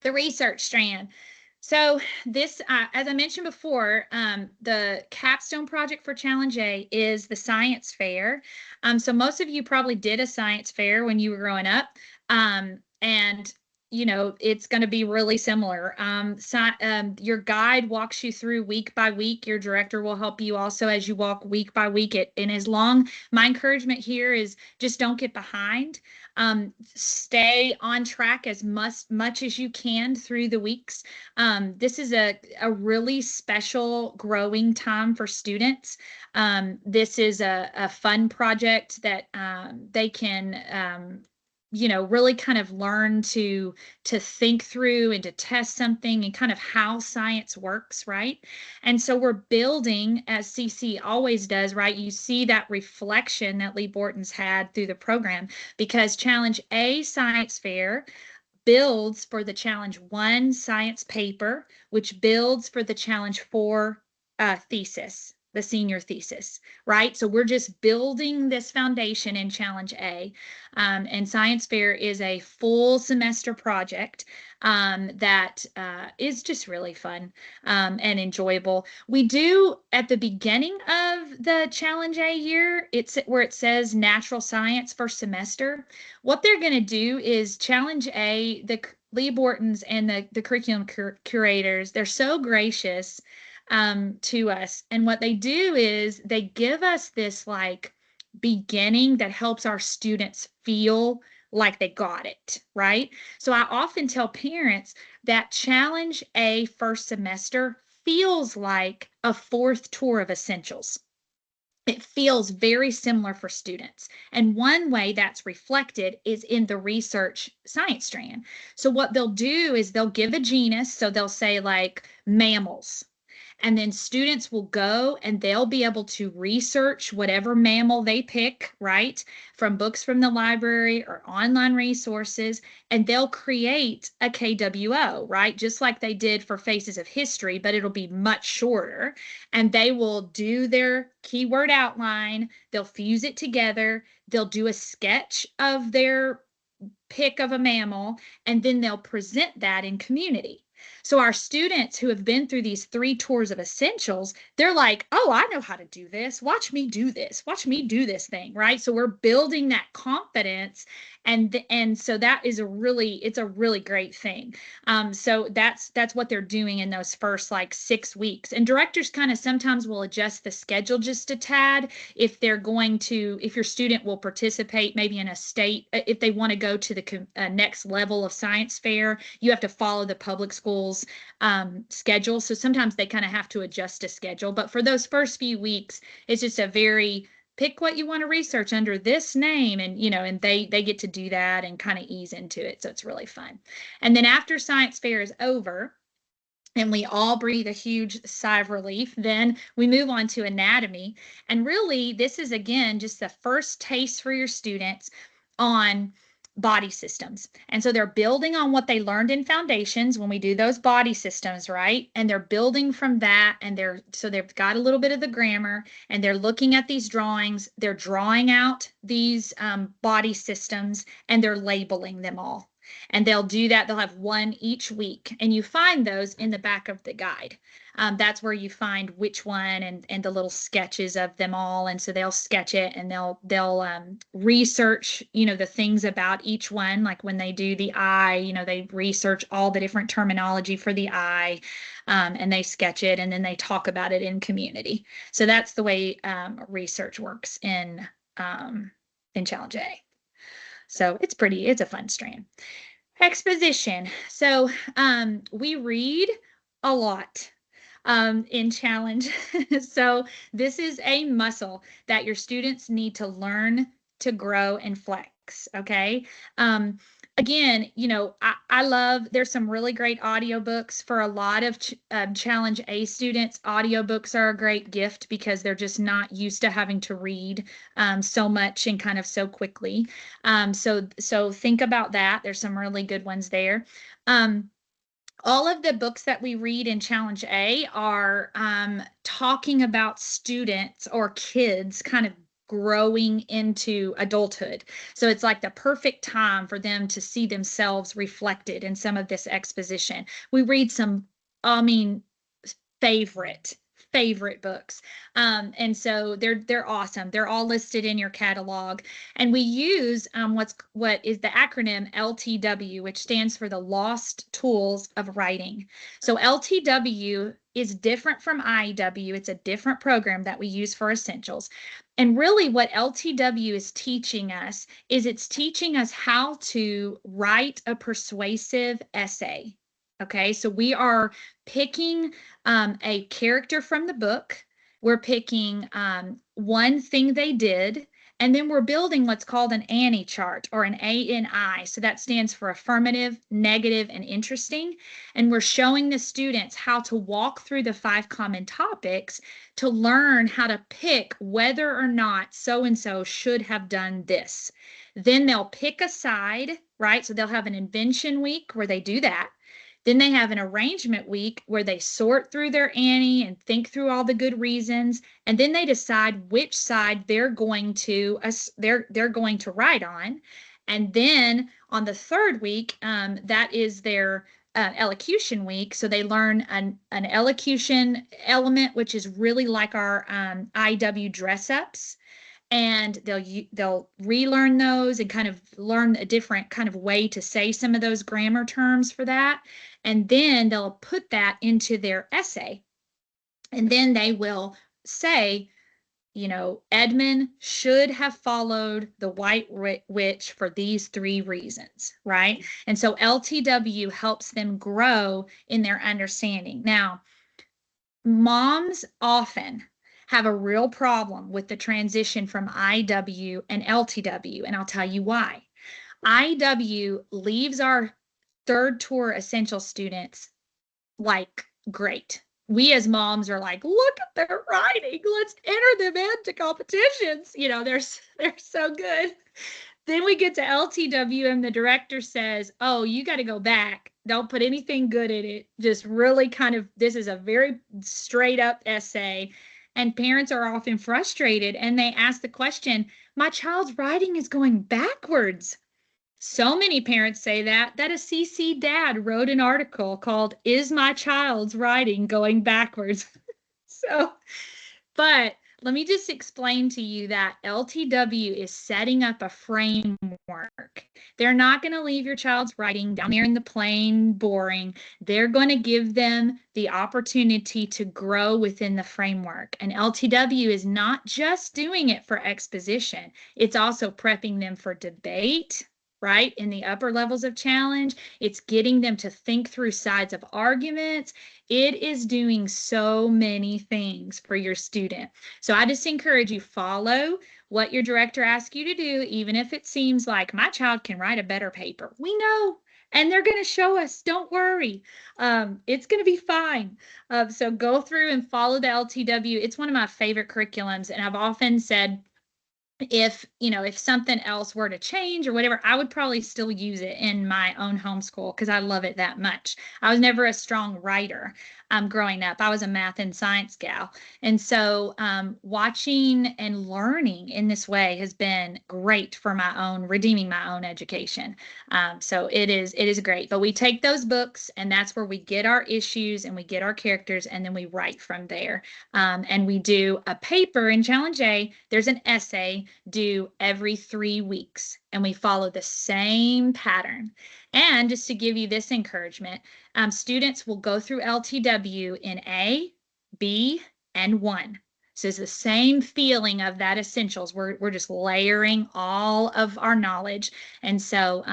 The research strand. So this, as I mentioned before, the capstone project for Challenge A is the science fair. So most of you probably did a science fair when you were growing up. And you know, it's going to be really similar. Your guide walks you through week by week. Your director will help you also as you walk week by week. And as long, my encouragement here is just don't get behind. Stay on track as much as you can through the weeks. This is a really special growing time for students. This is a fun project that they can you know, really kind of learn to think through and to test something and kind of how science works, right? And so we're building, as CC always does, right? You see that reflection that Lee Borton's had through the program, because Challenge A Science Fair builds for the Challenge 1 science paper, which builds for the Challenge 4 thesis, the senior thesis, right? So we're just building this foundation in Challenge A. And Science Fair is a full semester project that is just really fun and enjoyable. We do, at the beginning of the Challenge A year, it's where it says natural science first semester. What they're going to do is Challenge A, the Lee Bortons and the curriculum curators, they're so gracious to us. And what they do is they give us this like beginning that helps our students feel like they got it, right? So I often tell parents that Challenge A first semester feels like a 4th tour of essentials. It feels very similar for students. And one way that's reflected is in the research science strand. So what they'll do is they'll give a genus. So they'll say like mammals. And then students will go and they'll be able to research whatever mammal they pick, right, from books from the library or online resources, and they'll create a KWO, right, just like they did for Faces of History, but it'll be much shorter. And they will do their keyword outline, they'll fuse it together, they'll do a sketch of their pick of a mammal, and then they'll present that in community. So our students who have been through these 3 tours of essentials, they're like, oh, I know how to do this. Watch me do this. Watch me do this thing, right? So we're building that confidence. And so that is it's a really great thing. So that's what they're doing in those first like 6 weeks. And directors kind of sometimes will adjust the schedule just a tad if your student will participate maybe in a state, if they want to go to the next level of science fair, you have to follow the public schools schedule. So sometimes they kind of have to adjust a schedule. But for those first few weeks, it's just a very pick what you want to research under this name, and and they get to do that and kind of ease into it. So it's really fun. And then after science fair is over and we all breathe a huge sigh of relief, then we move on to anatomy. And really, this is again just the first taste for your students on body systems. And so they're building on what they learned in foundations when we do those body systems, right? And they're building from that, and they've got a little bit of the grammar, and they're looking at these drawings, they're drawing out these body systems, and they're labeling them all. And they'll do that. They'll have one each week, and you find those in the back of the guide. That's where you find which one and the little sketches of them all. And so they'll sketch it, and they'll research, the things about each one. Like when they do the eye, they research all the different terminology for the eye, and they sketch it, and then they talk about it in community. So that's the way research works in Challenge A. So it's a fun strand. Exposition. So we read a lot in Challenge. So this is a muscle that your students need to learn to grow and flex. Okay. Again, I love, there's some really great audiobooks for a lot of Challenge A students. Audiobooks are a great gift because they're just not used to having to read so much and kind of so quickly. So think about that. There's some really good ones there. All of the books that we read in Challenge A are talking about students or kids kind of growing into adulthood. So it's like the perfect time for them to see themselves reflected in some of this exposition. We read some, favorite favorite books. And so they're awesome. They're all listed in your catalog. And we use what is the acronym LTW, which stands for the Lost Tools of Writing. So LTW is different from IEW. It's a different program that we use for essentials. And really what LTW is teaching us is it's teaching us how to write a persuasive essay. Okay, so we are picking a character from the book. We're picking one thing they did, and then we're building what's called an ANI chart, or an ANI. So that stands for affirmative, negative, and interesting. And we're showing the students how to walk through the 5 common topics to learn how to pick whether or not so-and-so should have done this. Then they'll pick a side, right? So they'll have an invention week where they do that. Then they have an arrangement week where they sort through their ANI and think through all the good reasons, and then they decide which side they're going to write on. And then on the 3rd week, that is their elocution week. So they learn an elocution element, which is really like our IW dress ups. And they'll relearn those and kind of learn a different kind of way to say some of those grammar terms for that. And then they'll put that into their essay. And then they will say, you know, Edmund should have followed the White Witch for these 3 reasons, right? And so LTW helps them grow in their understanding. Now, moms often have a real problem with the transition from IW and LTW, and I'll tell you why. IW leaves our 3rd tour essential students like great. We as moms are like, look at their writing. Let's enter them into competitions. You know, they're so good. Then we get to LTW and the director says, oh, you got to go back. Don't put anything good in it. Just really kind of, this is a very straight up essay. And parents are often frustrated and they ask the question, my child's writing is going backwards. So many parents say that a CC dad wrote an article called, Is My Child's Writing Going Backwards? But let me just explain to you that LTW is setting up a framework. They're not going to leave your child's writing down there in the plain boring. They're going to give them the opportunity to grow within the framework. And LTW is not just doing it for exposition. It's also prepping them for debate, right? In the upper levels of challenge, it's getting them to think through sides of arguments. It is doing so many things for your student. So I just encourage you, follow what your director asks you to do, even if it seems like my child can write a better paper. We know, and they're going to show us, don't worry. It's going to be fine. So go through and follow the LTW. It's one of my favorite curriculums. And I've often said, if something else were to change or whatever, I would probably still use it in my own homeschool because I love it that much. I was never a strong writer growing up. I was a math and science gal. And so watching and learning in this way has been great for redeeming my own education. So it is great. But we take those books and that's where we get our issues and we get our characters and then we write from there. And we do a paper in Challenge A. There's an essay due every 3 weeks and we follow the same pattern. And just to give you this encouragement, students will go through LTW in A, B, and 1. So it's the same feeling of that essentials. We're just layering all of our knowledge. And so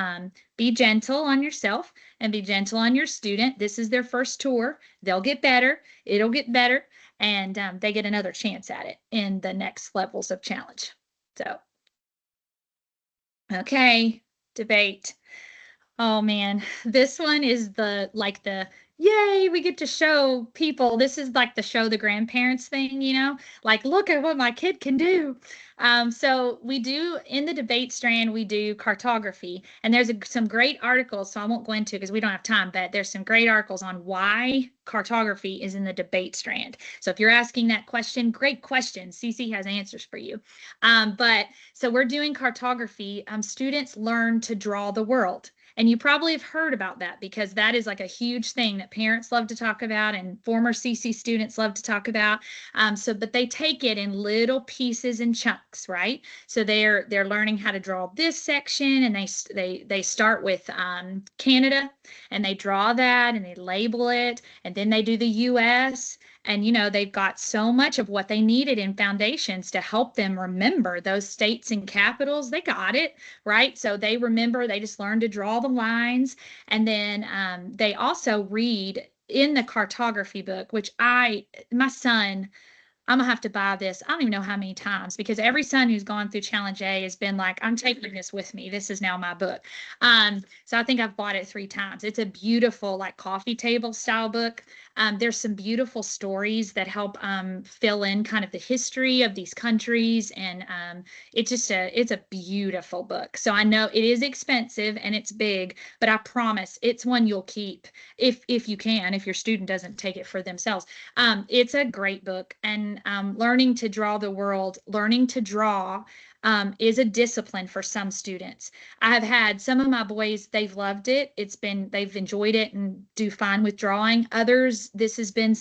be gentle on yourself and be gentle on your student. This is their first tour. They'll get better. It'll get better. And they get another chance at it in the next levels of challenge. So, okay, debate. Oh man, this one is yay, we get to show people. This is like the show the grandparents thing, like look at what my kid can do. So we do in the debate strand, we do cartography, and there's some great articles. So I won't go into because we don't have time, but there's some great articles on why cartography is in the debate strand. So if you're asking that question, great question. CC has answers for you. But so we're doing cartography. Students learn to draw the world. And you probably have heard about that because that is like a huge thing that parents love to talk about and former CC students love to talk about. But they take it in little pieces and chunks, right? So they're learning how to draw this section, and they start with Canada, and they draw that and they label it, and then they do the US. And, they've got so much of what they needed in foundations to help them remember those states and capitals. They got it, right? So they remember, they just learn to draw the lines. And then they also read in the cartography book, which my son, I'm gonna have to buy this. I don't even know how many times, because every son who's gone through Challenge A has been like, I'm taking this with me. This is now my book. So I think I've bought it 3 times. It's a beautiful, like, coffee table style book. There's some beautiful stories that help fill in kind of the history of these countries, and it's a beautiful book. So I know it is expensive and it's big, but I promise it's one you'll keep if you can, if your student doesn't take it for themselves. It's a great book, and learning to draw the world, learning to draw is a discipline for some students. I have had some of my boys, they've loved it. They've enjoyed it and do fine with drawing. Others, this has been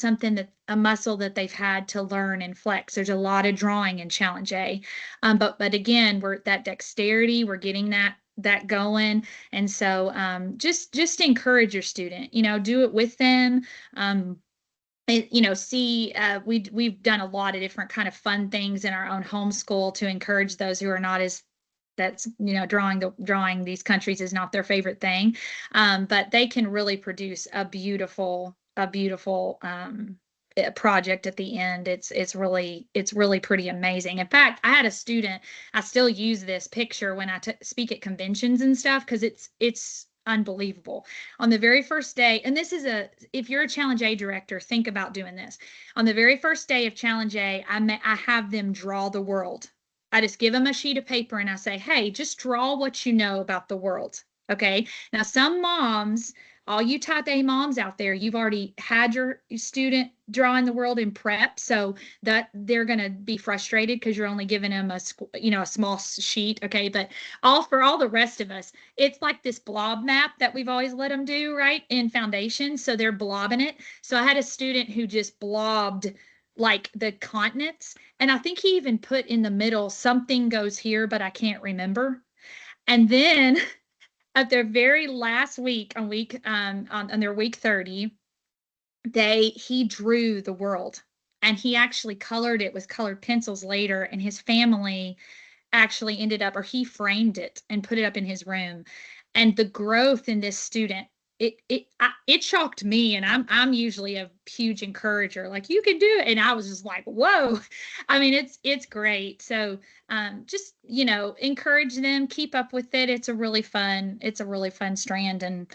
a muscle that they've had to learn and flex. There's a lot of drawing in Challenge A. But again, we're that dexterity, we're getting that going. And so just encourage your student, do it with them. We've done a lot of different kind of fun things in our own homeschool to encourage those who are not drawing these countries is not their favorite thing. But they can really produce a beautiful project at the end. It's really pretty amazing. In fact, I had a student, I still use this picture when I speak at conventions and stuff, because it's unbelievable. On the very first day, and if you're a Challenge A director, think about doing this. On the very first day of Challenge A, I have them draw the world. I just give them a sheet of paper and I say, hey, just draw what you know about the world. Okay. Now, some moms, all you type A moms out there, you've already had your student drawing the world in prep, so that they're going to be frustrated because you're only giving them a small sheet. Okay. But for all the rest of us, it's like this blob map that we've always let them do, right, in foundation. So they're blobbing it. So I had a student who just blobbed like the continents, and I think he even put in the middle, something goes here, but I can't remember. And then at their very last week, on their week 30, he drew the world, and he actually colored it with colored pencils later, and his family actually he framed it and put it up in his room. And the growth in this student, it shocked me, and I'm usually a huge encourager, like, you can do it, and I was just like, whoa. I mean, it's great. So just encourage them, keep up with it. It's a really fun strand. And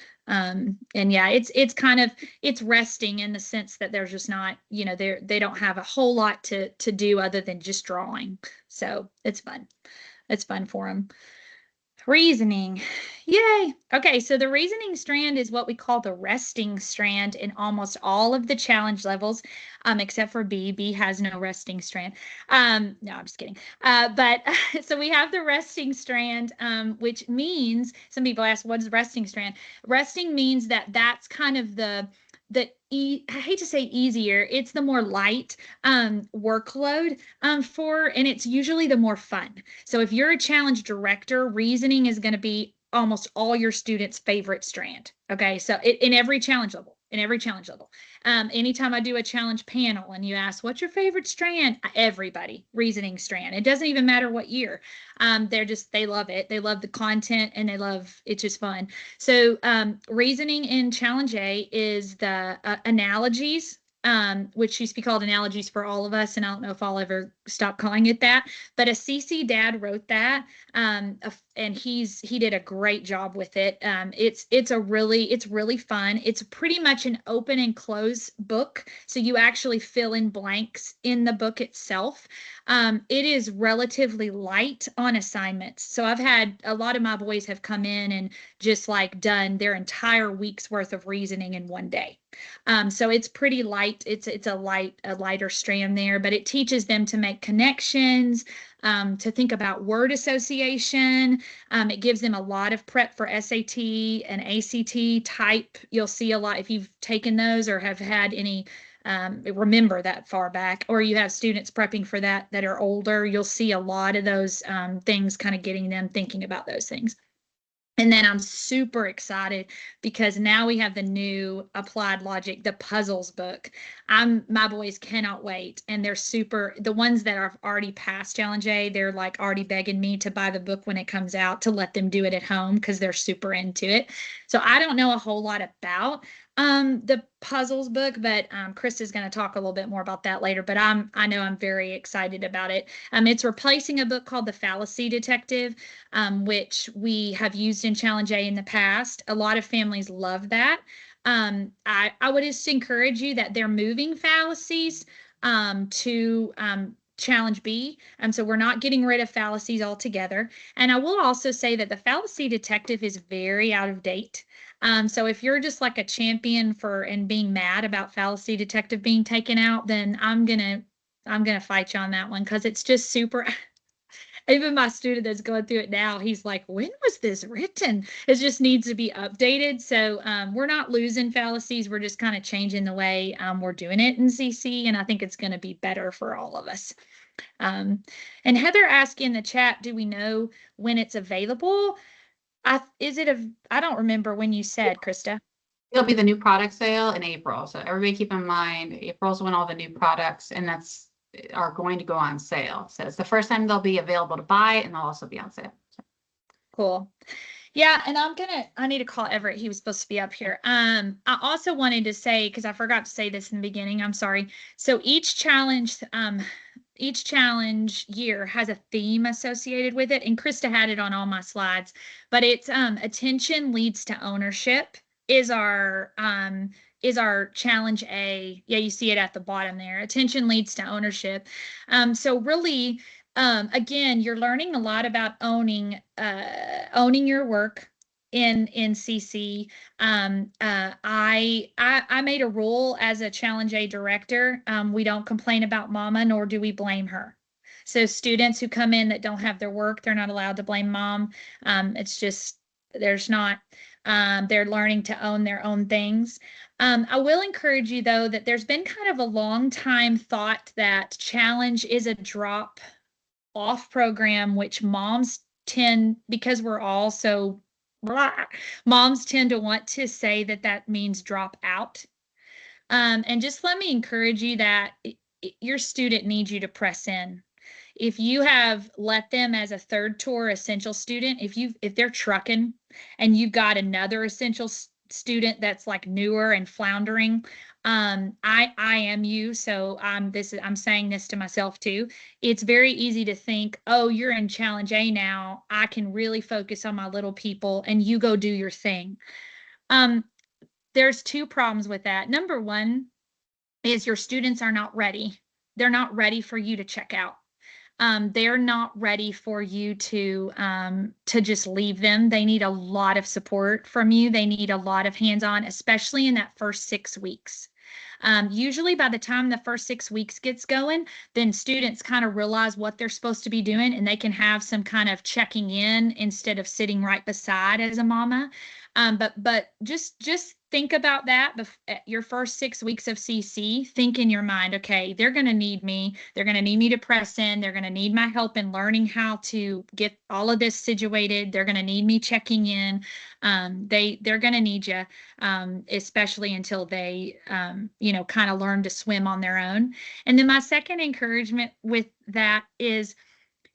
yeah, it's resting in the sense that there's just not, they don't have a whole lot to do other than just drawing. So it's fun for them. Reasoning. Yay. Okay, so the reasoning strand is what we call the resting strand in almost all of the challenge levels, except for B. B has no resting strand. No, I'm just kidding. But so we have the resting strand, which means, some people ask, what is resting strand? Resting means that's kind of I hate to say easier, it's the more light workload and it's usually the more fun. So if you're a challenge director, reasoning is going to be almost all your students' favorite strand. Okay, so in every challenge level. Anytime I do a challenge panel and you ask, what's your favorite strand? Everybody, reasoning strand. It doesn't even matter what year. They love it. They love the content, and it's just fun. So reasoning in Challenge A is the analogies, which used to be called Analogies for All of Us, and I don't know if I'll ever stop calling it that, but a CC dad wrote that, and he did a great job with it. It's really fun. It's pretty much an open and close book, so you actually fill in blanks in the book itself. It is relatively light on assignments. So I've had a lot of my boys have come in and just like done their entire week's worth of reasoning in one day. So it's pretty light. It's a lighter strand there, but it teaches them to make connections, to think about word association. It gives them a lot of prep for SAT and ACT type. You'll see a lot if you've taken those or have had any remember that far back, or you have students prepping for that are older. You'll see a lot of those things kind of getting them thinking about those things. And then I'm super excited because now we have the new Applied Logic, the puzzles book. My boys cannot wait. And they're the ones that are already past Challenge A, they're like already begging me to buy the book when it comes out to let them do it at home because they're super into it. So I don't know a whole lot about the puzzles book, but Chris is going to talk a little bit more about that later, but I know I'm very excited about it. It's replacing a book called The Fallacy Detective, which we have used in Challenge A in the past. A lot of families love that. I would just encourage you that they're moving fallacies to Challenge B. So we're not getting rid of fallacies altogether. And I will also say that the Fallacy Detective is very out of date. So if you're just like a champion for and being mad about Fallacy Detective being taken out, then I'm gonna fight you on that one because it's just super. Even my student that's going through it now, he's like, when was this written? It just needs to be updated. So we're not losing fallacies. We're just kind of changing the way we're doing it in CC. And I think it's going to be better for all of us. And Heather asked in the chat, do we know when it's available? I don't remember when you said, Krista. It'll be the new product sale in April. So everybody keep in mind, April's when all the new products are going to go on sale. So it's the first time they'll be available to buy, and they'll also be on sale. So. Cool. Yeah, and I need to call Everett. He was supposed to be up here. I also wanted to say, because I forgot to say this in the beginning, I'm sorry. So each challenge year has a theme associated with it. And Krista had it on all my slides, but it's attention leads to ownership is our Challenge A. Yeah, you see it at the bottom there. Attention leads to ownership. So really, again, you're learning a lot about owning your work in CC. I made a rule as a Challenge A director. We don't complain about mama, nor do we blame her. So students who come in that don't have their work, they're not allowed to blame mom. It's just, they're learning to own their own things. I will encourage you, though, that there's been kind of a long time thought that Challenge is a drop off program, which moms tend, because we're all so moms tend to want to say that means drop out. And just let me encourage you that your student needs you to press in. If you have let them as a third tour essential student, if they're trucking and you've got another essential student that's like newer and floundering, I am you, so I'm saying this to myself too. It's very easy to think, oh, you're in Challenge A now, I can really focus on my little people, and you go do your thing. There's two problems with that. Number one is your students are not ready. They're not ready for you to check out. They're not ready for you to just leave them. They need a lot of support from you. They need a lot of hands-on, especially in that first 6 weeks. Usually by the time the first 6 weeks gets going, then students kind of realize what they're supposed to be doing, and they can have some kind of checking in instead of sitting right beside as a mama. But just think about that your first 6 weeks of CC. Think in your mind, okay, they're going to need me. They're going to need me to press in. They're going to need my help in learning how to get all of this situated. They're going to need me checking in. They're going to need you, especially until they, kind of learn to swim on their own. And then my second encouragement with that is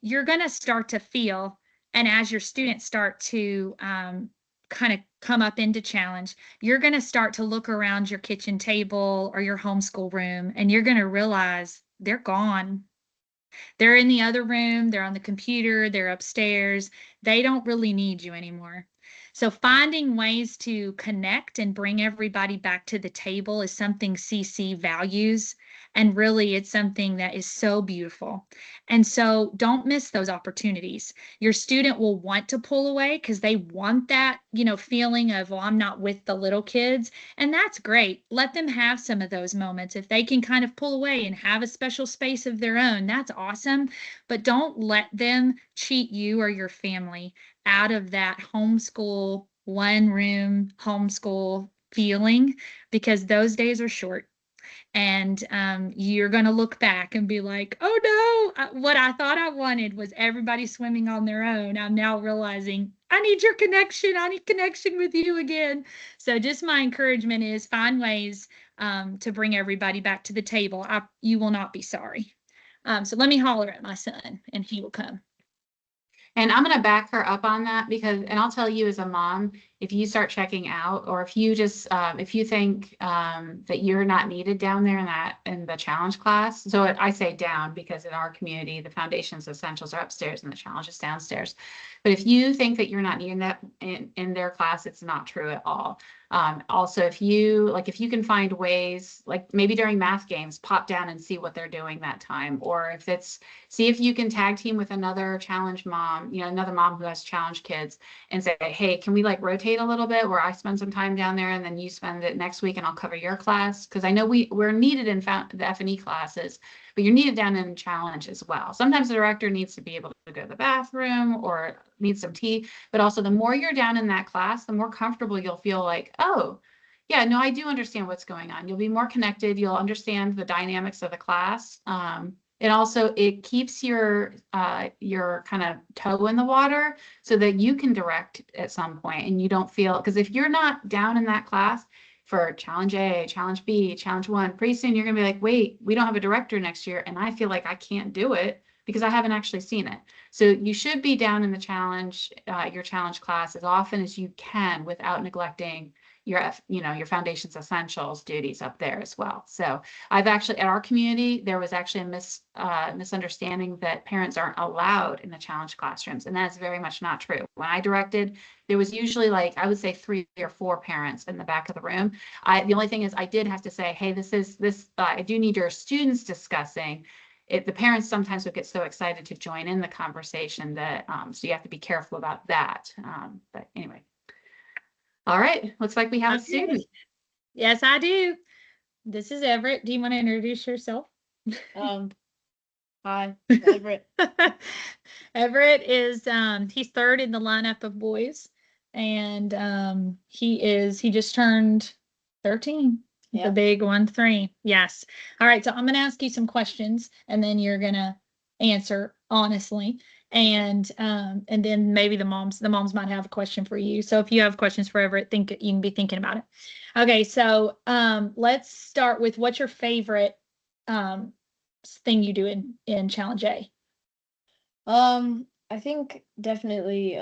you're going to start to feel, and as your students start to kind of come up into Challenge, you're going to start to look around your kitchen table or your homeschool room, and you're going to realize they're gone. They're in the other room, they're on the computer, they're upstairs. They don't really need you anymore. So finding ways to connect and bring everybody back to the table is something CC values. And really, it's something that is so beautiful. And so don't miss those opportunities. Your student will want to pull away because they want that, feeling of, well, I'm not with the little kids. And that's great. Let them have some of those moments. If they can kind of pull away and have a special space of their own, that's awesome. But don't let them cheat you or your family out of that homeschool, one room homeschool feeling, because those days are short. And you're going to look back and be like, oh no, what I thought I wanted was everybody swimming on their own. I'm now realizing I need your connection. I need connection with you again. So just my encouragement is find ways to bring everybody back to the table. You will not be sorry. So let me holler at my son and he will come. And I'm going to back her up on that because, and I'll tell you as a mom, if you start checking out, or if you just, if you think that you're not needed down there in the challenge class. So I say down because in our community, the foundations essentials are upstairs and the challenge is downstairs. But if you think that you're not needing that in their class, it's not true at all. Also, if you can find ways, like maybe during math games, pop down and see what they're doing that time. Or if it's, see if you can tag team with another challenge mom, another mom who has challenge kids and say, hey, can we like rotate a little bit where I spend some time down there and then you spend it next week and I'll cover your class? Because I know we're needed in the F&E classes, but you're needed down in challenge as well. Sometimes the director needs to be able to go to the bathroom or need some tea, but also the more you're down in that class, the more comfortable you'll feel like, oh, yeah, no, I do understand what's going on. You'll be more connected. You'll understand the dynamics of the class. And also it keeps your kind of toe in the water so that you can direct at some point and you don't feel, because if you're not down in that class for challenge A, challenge B, challenge 1, pretty soon you're gonna be like, wait, we don't have a director next year and I feel like I can't do it because I haven't actually seen it. So you should be down in the challenge, your challenge class as often as you can without neglecting your foundations essentials duties up there as well. So I've actually, at our community, there was actually a misunderstanding that parents aren't allowed in the challenge classrooms. And that's very much not true. When I directed, there was usually like, I would say 3 or 4 parents in the back of the room. The only thing is I did have to say, hey, I do need your students discussing it. The parents sometimes would get so excited to join in the conversation that, so you have to be careful about that. But anyway. All right, looks like we have a student. Yes, I do. This is Everett. Do you want to introduce yourself? Hi, Everett. Everett is he's third in the lineup of boys, and he just turned 13. Yeah. The big 1-3. Yes. All right, so I'm gonna ask you some questions and then you're gonna answer honestly. And then maybe the moms might have a question for you. So if you have questions for Everett, you can be thinking about it. Okay, so let's start with what's your favorite thing you do in Challenge A? I think definitely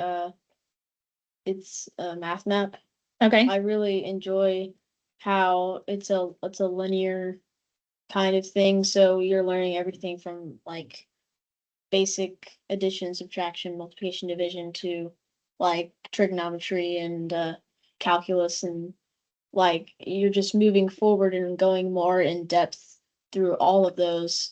it's a math map. Okay. I really enjoy how it's a linear kind of thing. So you're learning everything from like basic addition, subtraction, multiplication, division to like trigonometry and calculus, and like you're just moving forward and going more in depth through all of those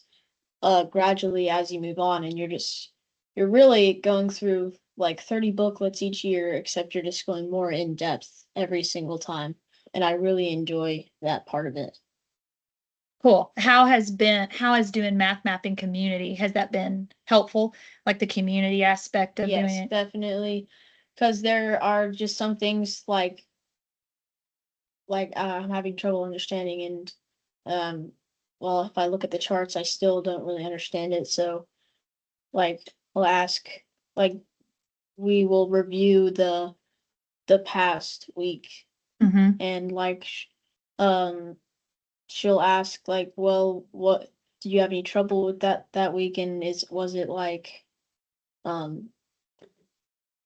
gradually as you move on, and you're really going through like 30 booklets each year, except you're just going more in depth every single time, and I really enjoy that part of it. Cool. How has doing math mapping community, has that been helpful? Like the community aspect of doing Yes, it? definitely, because there are just some things like I'm having trouble understanding, and well, if I look at the charts, I still don't really understand it. So like I'll ask, like we will review the past week, Mm-hmm. and she'll ask like, well, what do you have any trouble with that week, and was it like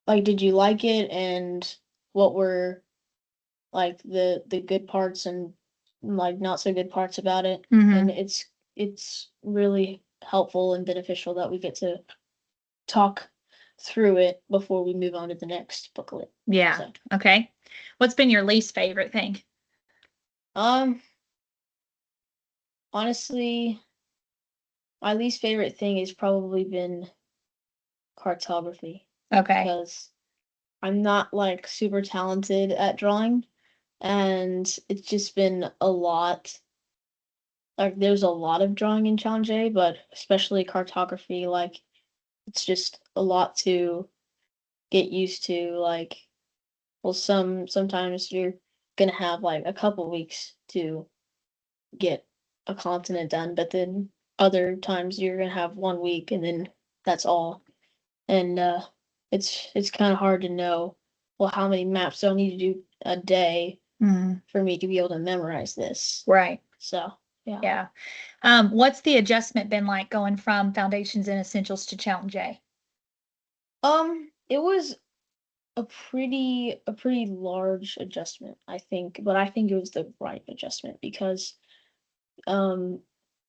did you like it, and what were like the good parts and like not so good parts about it. Mm-hmm. And it's really helpful and beneficial that we get to talk through it before we move on to the next booklet. Yeah. So, Okay. What's been your least favorite thing? honestly, my least favorite thing has probably been cartography Okay. because I'm not like super talented at drawing, and it's just been a lot. Like there's a lot of drawing in Challenge A, but especially cartography, like it's just a lot to get used to. Like, well, sometimes you're gonna have like a couple weeks to get a continent done, but then other times you're gonna have 1 week and then that's all. And it's kind of hard to know, well, how many maps do I need to do a day Mm, for me to be able to memorize this? right. So yeah. Yeah. What's the adjustment been like going from Foundations and Essentials to Challenge A? It was a pretty large adjustment, I think, but I think it was the right adjustment because um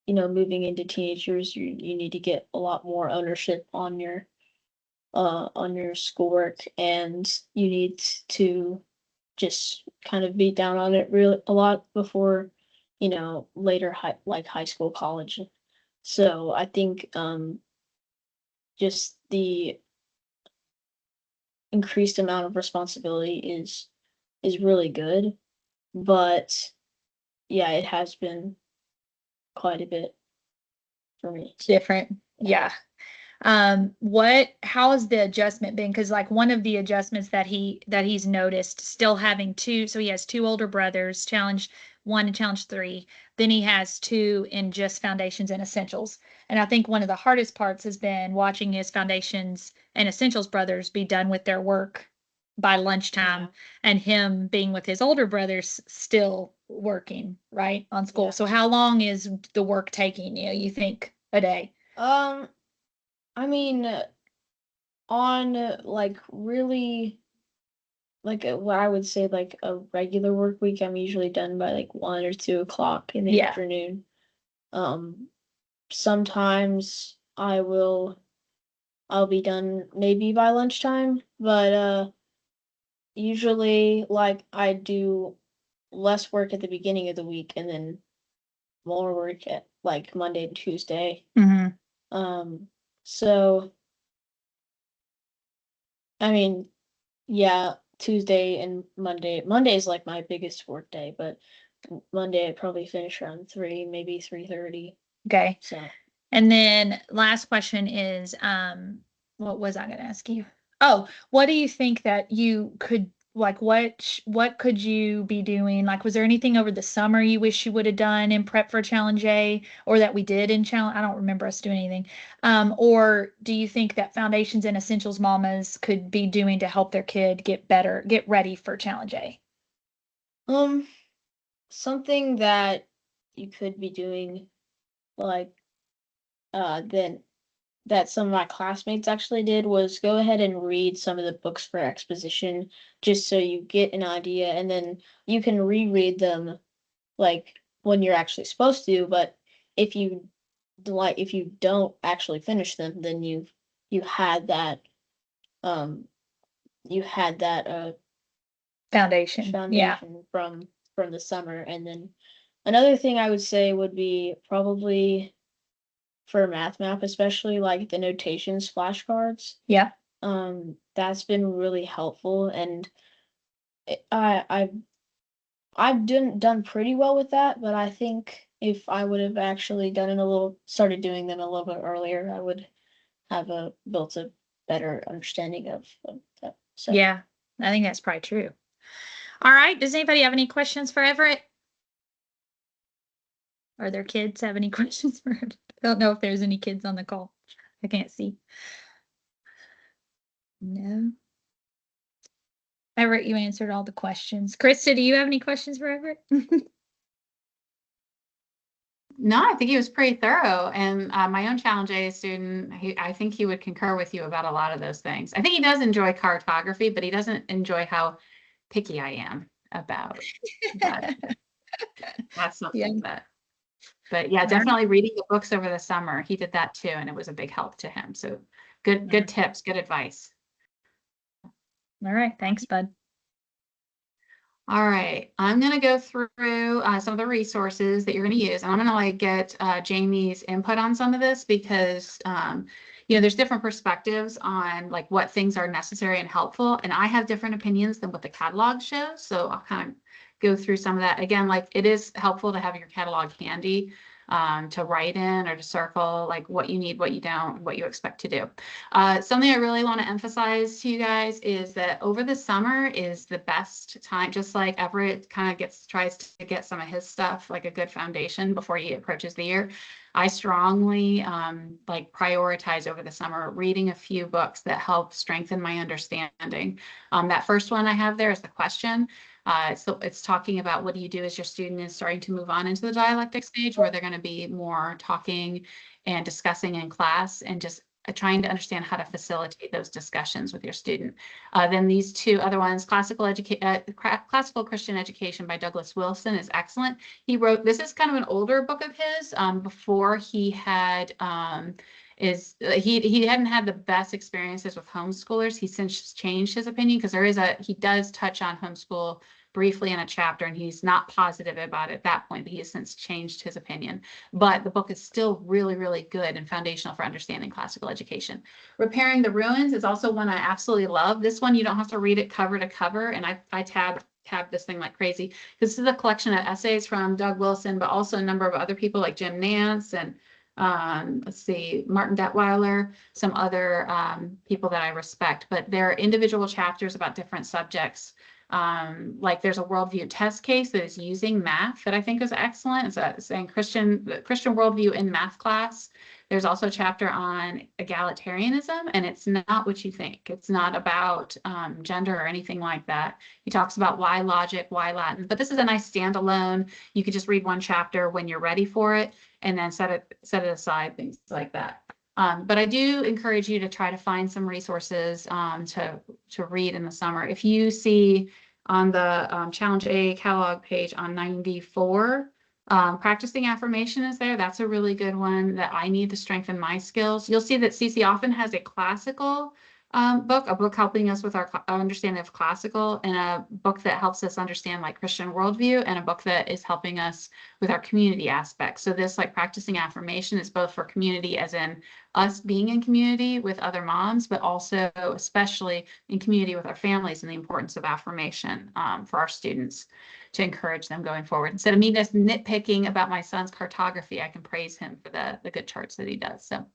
moving into teenage years, you need to get a lot more ownership on your schoolwork, and you need to just kind of beat down on it real a lot before later high school, college. So I think just the increased amount of responsibility is really good, but yeah, it has been quite a bit for me. Different. Yeah. How has the adjustment been? Because like one of the adjustments that he's noticed, still having two, so he has two older brothers, challenge 1 and challenge 3. Then he has 2 in just Foundations and Essentials. And I think one of the hardest parts has been watching his Foundations and Essentials brothers be done with their work by lunchtime, Yeah. and him being with his older brothers still working, right, on school. Yeah. So how long is the work taking you think, a day? I mean, on like really like what I would say like a regular work week, I'm usually done by like 1 or 2 o'clock in the Yeah. afternoon. Um, sometimes I'll be done maybe by lunchtime, but usually like I do less work at the beginning of the week and then more work at like Monday and Tuesday. Mm-hmm. So I mean, yeah, Tuesday and Monday. Monday is like my biggest work day, but Monday I probably finish around 3, maybe 3:30. Okay. So And then last question is, what was I going to ask you? Oh, what do you think that you could like? What could you be doing? Like, was there anything over the summer you wish you would have done in prep for Challenge A, or that we did in Challenge? I don't remember us doing anything. Or do you think that Foundations and Essentials mamas could be doing to help their kid get better, get ready for Challenge A? something that you could be doing like then that some of my classmates actually did was go ahead and read some of the books for exposition just so you get an idea, and then you can reread them like when you're actually supposed to, but if you if you don't actually finish them, then you had that um you had that Foundation. Yeah. foundation from the summer. And then another thing I would say would be probably for math map, especially like the notations flashcards. Yeah. That's been really helpful, and I've done pretty well with that, but I think if I would have actually started doing them a little bit earlier, I would have built a better understanding of that. So Yeah. I think that's probably true. All right. Does anybody have any questions for Everett? Are there kids have any questions for him? I don't know if there's any kids on the call. I can't see. No. Everett, you answered all the questions. Krista, do you have any questions for Everett? No, I think he was pretty thorough. And my own Challenge A student, I think he would concur with you about a lot of those things. I think he does enjoy cartography, but he doesn't enjoy how picky I am about that. That's something that. But yeah, All right. definitely reading the books over the summer. He did that too, and it was a big help to him. So good tips, good advice. All right. Thanks, Bud. All right, I'm gonna go through some of the resources that you're gonna use, and I'm gonna like get Jamie's input on some of this because you know, there's different perspectives on like what things are necessary and helpful, and I have different opinions than what the catalog shows. So I'll kind of go through some of that. Again, like it is helpful to have your catalog handy to write in or to circle like what you need, what you don't, what you expect to do. Something I really want to emphasize to you guys is that over the summer is the best time, just like Everett kind of tries to get some of his stuff, like a good foundation before he approaches the year. I strongly like prioritize over the summer reading a few books that help strengthen my understanding. That first one I have there is the question. So it's talking about what do you do as your student is starting to move on into the dialectic stage where they're going to be more talking and discussing in class and just trying to understand how to facilitate those discussions with your student. Then these two other ones, Classical Christian Education by Douglas Wilson is excellent. He wrote, this is kind of an older book of his before he had he hadn't had the best experiences with homeschoolers. He's since changed his opinion because he does touch on homeschool briefly in a chapter, and he's not positive about it at that point, but he has since changed his opinion. But the book is still really, really good and foundational for understanding classical education. Repairing the Ruins is also one I absolutely love. This one, you don't have to read it cover to cover, and I tab this thing like crazy. This is a collection of essays from Doug Wilson, but also a number of other people like Jim Nance and let's see, Martin Detweiler, some other people that I respect, but they're individual chapters about different subjects. Like there's a worldview test case that is using math that I think is excellent. It's saying Christian worldview in math class. There's also a chapter on egalitarianism, and it's not what you think. It's not about gender or anything like that. He talks about why logic, why Latin, but this is a nice standalone. You could just read one chapter when you're ready for it, and then set it aside, things like that. But I do encourage you to try to find some resources to read in the summer. If you see on the Challenge A catalog page on 94, Practicing Affirmation is there. That's a really good one that I need to strengthen my skills. You'll see that CC often has a classical book, a book helping us with our understanding of classical, and a book that helps us understand like Christian worldview, and a book that is helping us with our community aspects. So this like Practicing Affirmation is both for community as in us being in community with other moms, but also especially in community with our families and the importance of affirmation for our students to encourage them going forward. Instead of me just nitpicking about my son's cartography, I can praise him for the good charts that he does. So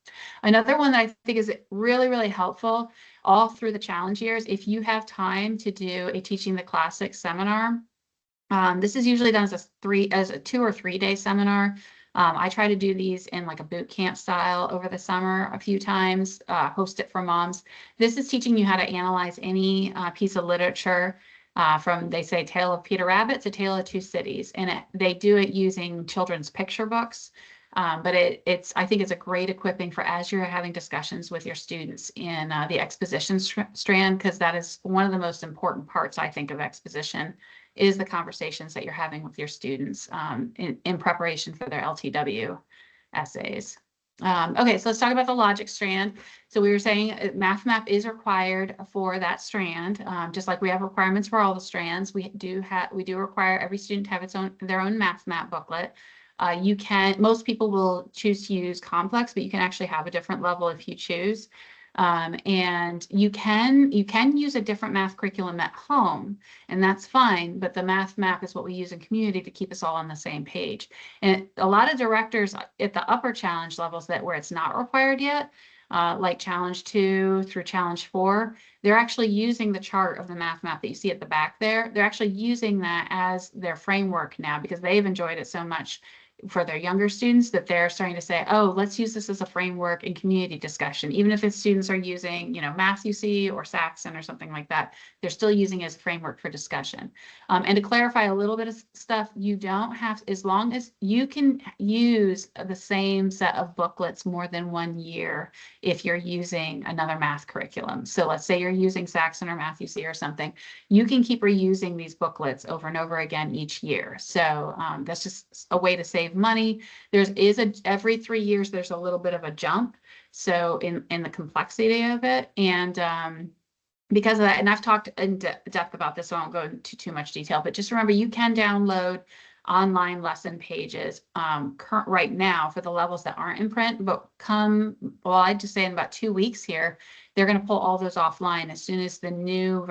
another one that I think is really, really helpful all through the challenge years, if you have time to do a Teaching the Classics seminar, this is usually done as a 2 or 3 day seminar. I try to do these in like a boot camp style over the summer a few times, host it for moms. This is teaching you how to analyze any piece of literature from, they say, Tale of Peter Rabbit to Tale of Two Cities. And they do it using children's picture books. But I think it's a great equipping for as you're having discussions with your students in the exposition strand, because that is one of the most important parts, I think, of exposition is the conversations that you're having with your students in preparation for their LTW essays. Okay, so let's talk about the logic strand. So we were saying math map is required for that strand, just like we have requirements for all the strands. We do require every student to have their own math map booklet. Most people will choose to use complex, but you can actually have a different level if you choose. And you can use a different math curriculum at home, and that's fine, but the math map is what we use in community to keep us all on the same page. And a lot of directors at the upper challenge levels where it's not required yet, like Challenge 2 through Challenge 4, they're actually using the chart of the math map that you see at the back there. They're actually using that as their framework now because they've enjoyed it so much for their younger students that they're starting to say, oh, let's use this as a framework in community discussion. Even if the students are using, Math UC or Saxon or something like that, they're still using it as a framework for discussion. And to clarify a little bit of stuff, you don't have, as long as you can use the same set of booklets more than 1 year if you're using another math curriculum. So let's say you're using Saxon or Math UC or something, you can keep reusing these booklets over and over again each year. So that's just a way to save money. Every 3 years, there's a little bit of a jump. So in the complexity of it, and because of that, and I've talked in depth about this, so I won't go into too much detail, but just remember you can download online lesson pages right now for the levels that aren't in print, but well, I'd just say in about 2 weeks here, they're going to pull all those offline as soon as the new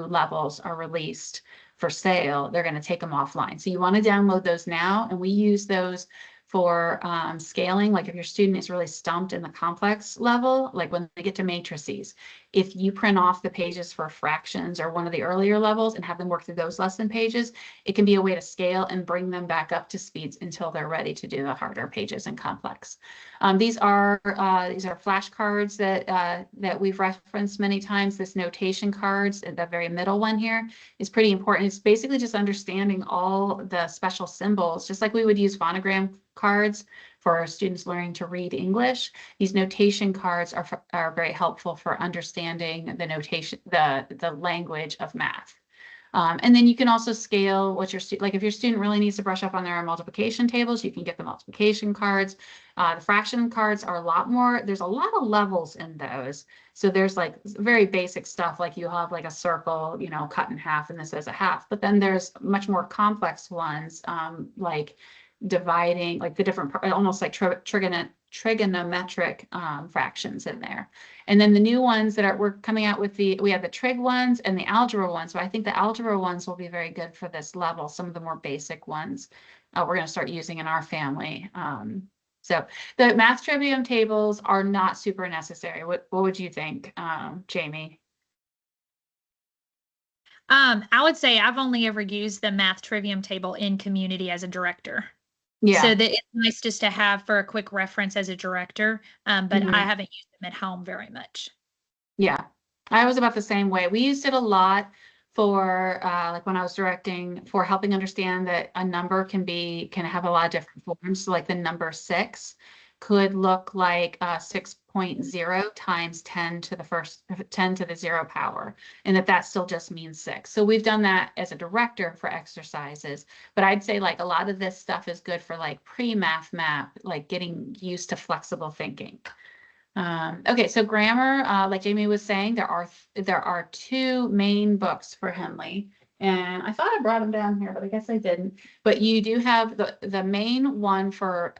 levels are released for sale. They're going to take them offline. So you want to download those now, and we use those for scaling. Like if your student is really stumped in the complex level, like when they get to matrices, if you print off the pages for fractions or one of the earlier levels and have them work through those lesson pages, it can be a way to scale and bring them back up to speeds until they're ready to do the harder pages in complex. These are flashcards that we've referenced many times. This notation cards, the very middle one here, is pretty important. It's basically just understanding all the special symbols, just like we would use phonogram cards for our students learning to read English. These notation cards are very helpful for understanding the notation, the language of math. And then you can also scale what your student, like if your student really needs to brush up on their multiplication tables, you can get the multiplication cards. The fraction cards are a lot more, there's a lot of levels in those. So there's like very basic stuff, like you have like a circle, you know, cut in half and this is a half, but then there's much more complex ones, like dividing, like the different, almost like trigonometric fractions in there. And then the new ones that we're coming out with, we have the trig ones and the algebra ones. So I think the algebra ones will be very good for this level. Some of the more basic ones we're going to start using in our family. So the math trivium tables are not super necessary. What would you think, Jamie? I would say I've only ever used the math trivium table in community as a director. Yeah. So that it's nice just to have for a quick reference as a director, but I haven't used them at home very much. Yeah, I was about the same way. We used it a lot for like when I was directing, for helping understand that a number can have a lot of different forms. So like the number 6 could look like 6.0 times 10 to the 0 power, and that still just means 6. So we've done that as a director for exercises, but I'd say like a lot of this stuff is good for like pre-math map, like getting used to flexible thinking. Okay, so grammar, like Jamie was saying, there are 2 main books for Henley, and I thought I brought them down here, but I guess I didn't. But you do have the main one for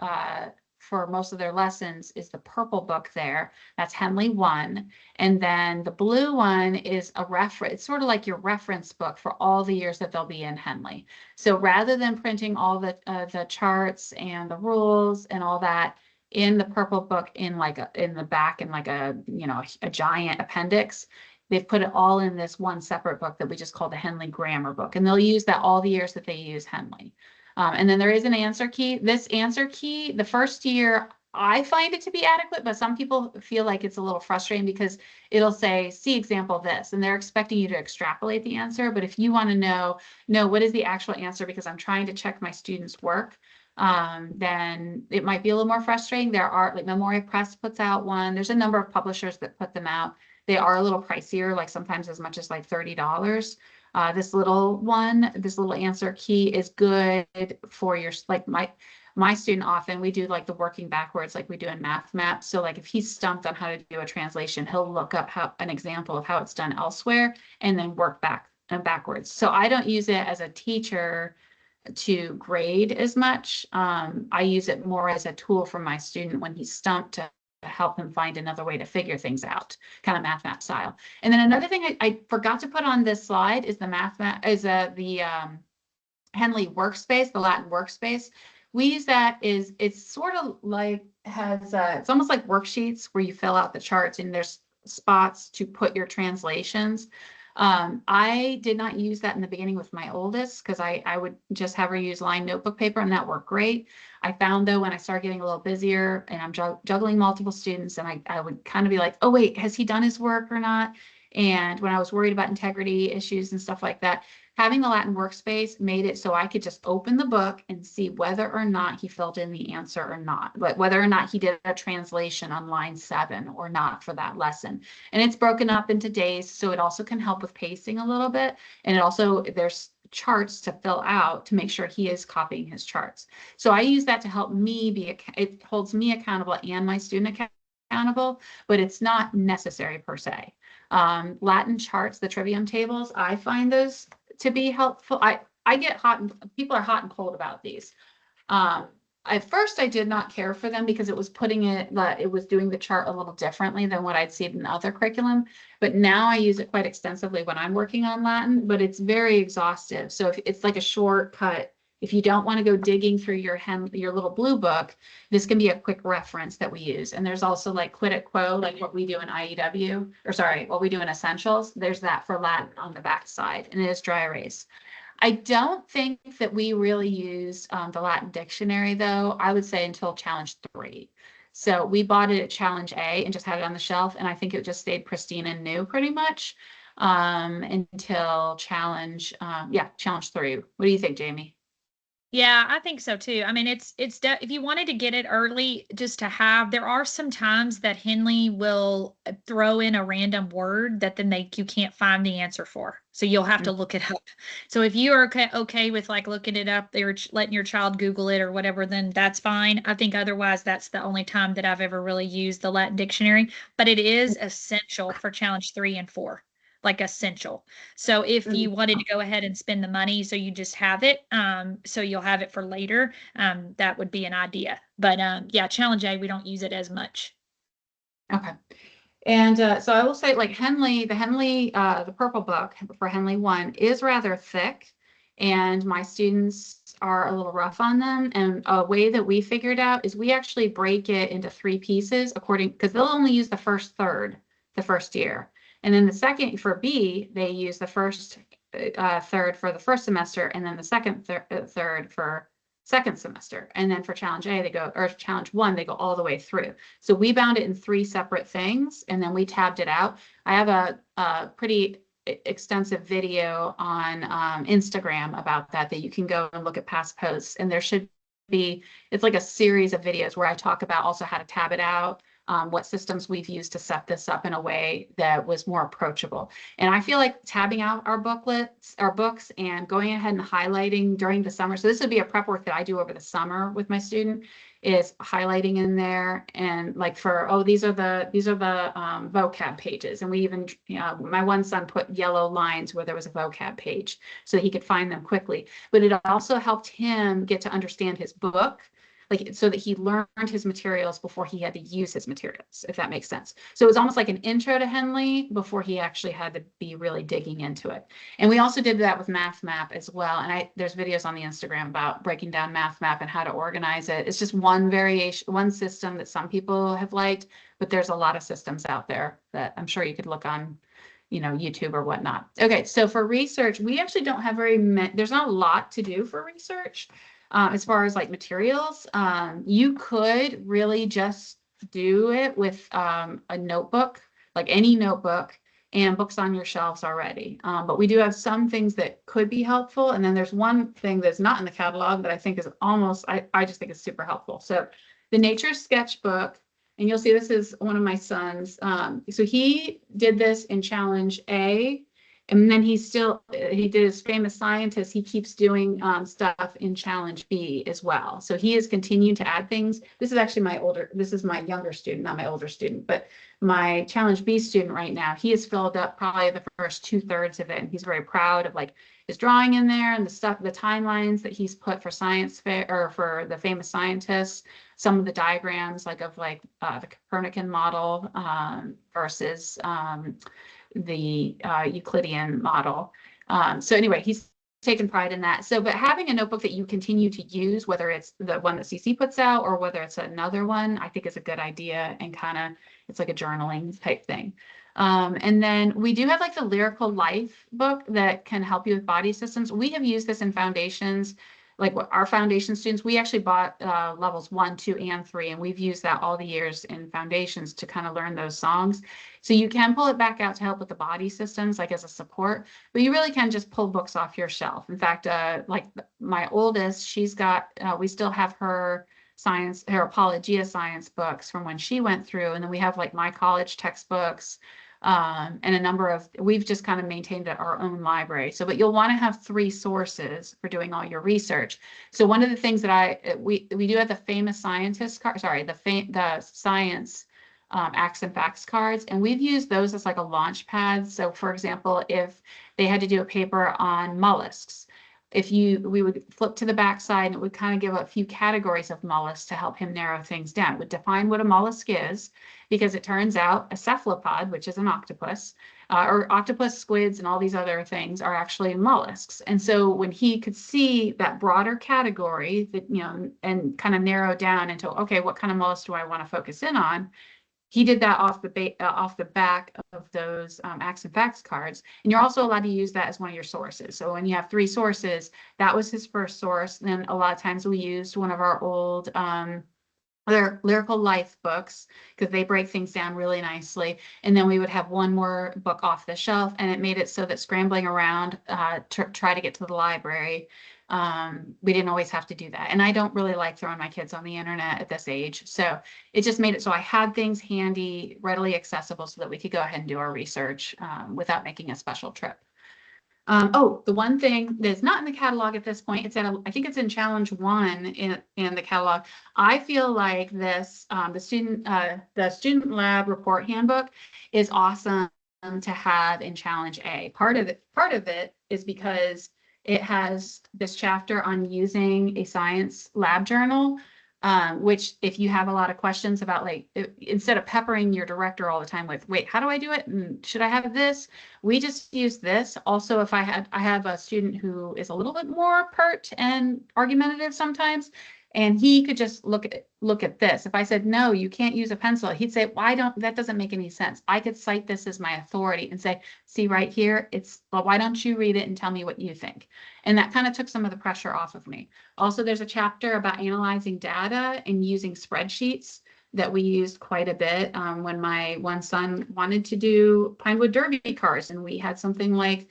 most of their lessons is the purple book there. That's Henley 1. And then the blue one is a reference. It's sort of like your reference book for all the years that they'll be in Henley. So rather than printing all the charts and the rules and all that in the purple book in the back in like a giant appendix, they've put it all in this one separate book that we just call the Henley Grammar Book. And they'll use that all the years that they use Henley. And then there is an answer key. This answer key, the first year, I find it to be adequate, but some people feel like it's a little frustrating because it'll say, see example this, and they're expecting you to extrapolate the answer. But if you want to know what is the actual answer because I'm trying to check my students' work, then it might be a little more frustrating. There are, like Memoria Press puts out one. There's a number of publishers that put them out. They are a little pricier, like sometimes as much as like $30. This little answer key is good for your, like my student often, we do like the working backwards like we do in Math Map. So like if he's stumped on how to do a translation, he'll look up an example of how it's done elsewhere and then work backwards. So I don't use it as a teacher to grade as much. I use it more as a tool for my student when he's stumped to help him find another way to figure things out, kind of Math Map style. And then another thing I forgot to put on this slide is the Henley Workspace, the Latin Workspace. We use that it's sort of like it's almost like worksheets where you fill out the charts and there's spots to put your translations. I did not use that in the beginning with my oldest because I would just have her use lined notebook paper and that worked great. I found though when I started getting a little busier and I'm juggling multiple students and I would kind of be like, oh wait, has he done his work or not? And when I was worried about integrity issues and stuff like that, having the Latin Workspace made it so I could just open the book and see whether or not he filled in the answer or not, but whether or not he did a translation on line 7 or not for that lesson. And it's broken up into days, so it also can help with pacing a little bit. And it also, there's charts to fill out to make sure he is copying his charts. So I use that to help me it holds me accountable and my student accountable, but it's not necessary per se. Latin charts, the trivium tables, I find those to be helpful. I get people are hot and cold about these. At first I did not care for them because it was it was doing the chart a little differently than what I'd seen in other curriculum. But now I use it quite extensively when I'm working on Latin, but it's very exhaustive. So if it's like a shortcut, if you don't want to go digging through your little blue book, this can be a quick reference that we use. And there's also like quid et quo, like what we do in IEW, or sorry, what we do in Essentials. There's that for Latin on the back side, and it is dry erase. I don't think that we really use the Latin dictionary, though, I would say until challenge 3. So we bought it at challenge A and just had it on the shelf. And I think it just stayed pristine and new pretty much until challenge 3. What do you think, Jamie? Yeah, I think so too. I mean, if you wanted to get it early, just to have, there are some times that Henley will throw in a random word that then you can't find the answer for. So you'll have to look it up. So if you are okay with like looking it up, or letting your child Google it or whatever, then that's fine. I think otherwise that's the only time that I've ever really used the Latin dictionary, but it is essential for challenge 3 and 4. Like essential. So if you wanted to go ahead and spend the money, so you just have it, so you'll have it for later, that would be an idea. But yeah, challenge A, we don't use it as much. Okay. And so I will say, like the purple book for Henley 1 is rather thick, and my students are a little rough on them. And a way that we figured out is we actually break it into 3 pieces because they'll only use the first third the first year. And then the second for B, they use the first third for the first semester, and then the second third for second semester. And then for challenge A, or challenge 1, they go all the way through. So we bound it in 3 separate things, and then we tabbed it out. I have a pretty extensive video on Instagram about that you can go and look at past posts. And there should be, it's like a series of videos where I talk about also how to tab it out, what systems we've used to set this up in a way that was more approachable. And I feel like tabbing out our books and going ahead and highlighting during the summer. So this would be a prep work that I do over the summer with my student, is highlighting in there, and like these are the vocab pages. And we even, my one son put yellow lines where there was a vocab page so he could find them quickly. But it also helped him get to understand his book, like so that he learned his materials before he had to use his materials, if that makes sense. So it was almost like an intro to Henley before he actually had to be really digging into it. And we also did that with MathMap as well. And there's videos on the Instagram about breaking down MathMap and how to organize it. It's just one variation, one system that some people have liked, but there's a lot of systems out there that I'm sure you could look on, YouTube or whatnot. Okay, so for research, we actually don't have there's not a lot to do for research. As far as like materials, you could really just do it with a notebook, like any notebook, and books on your shelves already. But we do have some things that could be helpful. And then there's one thing that's not in the catalog that I think is I just think is super helpful. So the Nature Sketchbook, and you'll see this is one of my sons. So he did this in challenge A. And then he did his famous scientist. He keeps doing stuff in challenge B as well. So he has continued to add things. This is actually this is my younger student, not my older student, but my challenge B student right now. He has filled up probably the first 2/3 of it. And he's very proud of like his drawing in there and the timelines that he's put for science fair, or for the famous scientists, some of the diagrams like of the Copernican model versus the Euclidean model. So anyway, he's taken pride in that. So, but having a notebook that you continue to use, whether it's the one that CC puts out or whether it's another one, I think is a good idea, and it's like a journaling type thing. And then we do have like the Lyrical Life book that can help you with body systems. We have used this in foundations. Like our foundation students, we actually bought levels 1, 2, and 3, and we've used that all the years in foundations to kind of learn those songs. So you can pull it back out to help with the body systems, like as a support, but you really can just pull books off your shelf. In fact, like my oldest, she's got, we still have her Apologia science books from when she went through, and then we have like my college textbooks, and a number of, we've just kind of maintained our own library. So, but you'll want to have 3 sources for doing all your research. So one of the things that we do have the famous scientist card, sorry, the science Acts and Facts cards, and we've used those as like a launch pad. So for example, if they had to do a paper on mollusks, we would flip to the back side and it would kind of give a few categories of mollusks to help him narrow things down. It would define what a mollusk is, because it turns out a cephalopod, which is an octopus, or octopus, squids, and all these other things are actually mollusks. And so when he could see that broader category that, and kind of narrow down into, okay, what kind of mollusk do I want to focus in on? He did that off the back of those Acts and Facts cards. And you're also allowed to use that as one of your sources. So when you have 3 sources, that was his first source. Then a lot of times we used one of our old their Lyrical Life books, because they break things down really nicely. And then we would have one more book off the shelf, and it made it so that scrambling around to try to get to the library, we didn't always have to do that. And I don't really like throwing my kids on the internet at this age. So it just made it so I had things handy, readily accessible, so that we could go ahead and do our research without making a special trip. Oh, the one thing that's not in the catalog at this point, I think it's in challenge 1 in the catalog. I feel like this, the student lab report handbook is awesome to have in challenge A. Part of it is because it has this chapter on using a science lab journal, which if you have a lot of questions about, like, instead of peppering your director all the time with, wait, how do I do it? And should I have this? We just use this. Also, if I have a student who is a little bit more pert and argumentative sometimes, and he could just look at this. If I said, no, you can't use a pencil, he'd say, that doesn't make any sense. I could cite this as my authority and say, see right here, well, why don't you read it and tell me what you think? And that kind of took some of the pressure off of me. Also, there's a chapter about analyzing data and using spreadsheets that we used quite a bit when my one son wanted to do Pinewood Derby cars, and we had something like,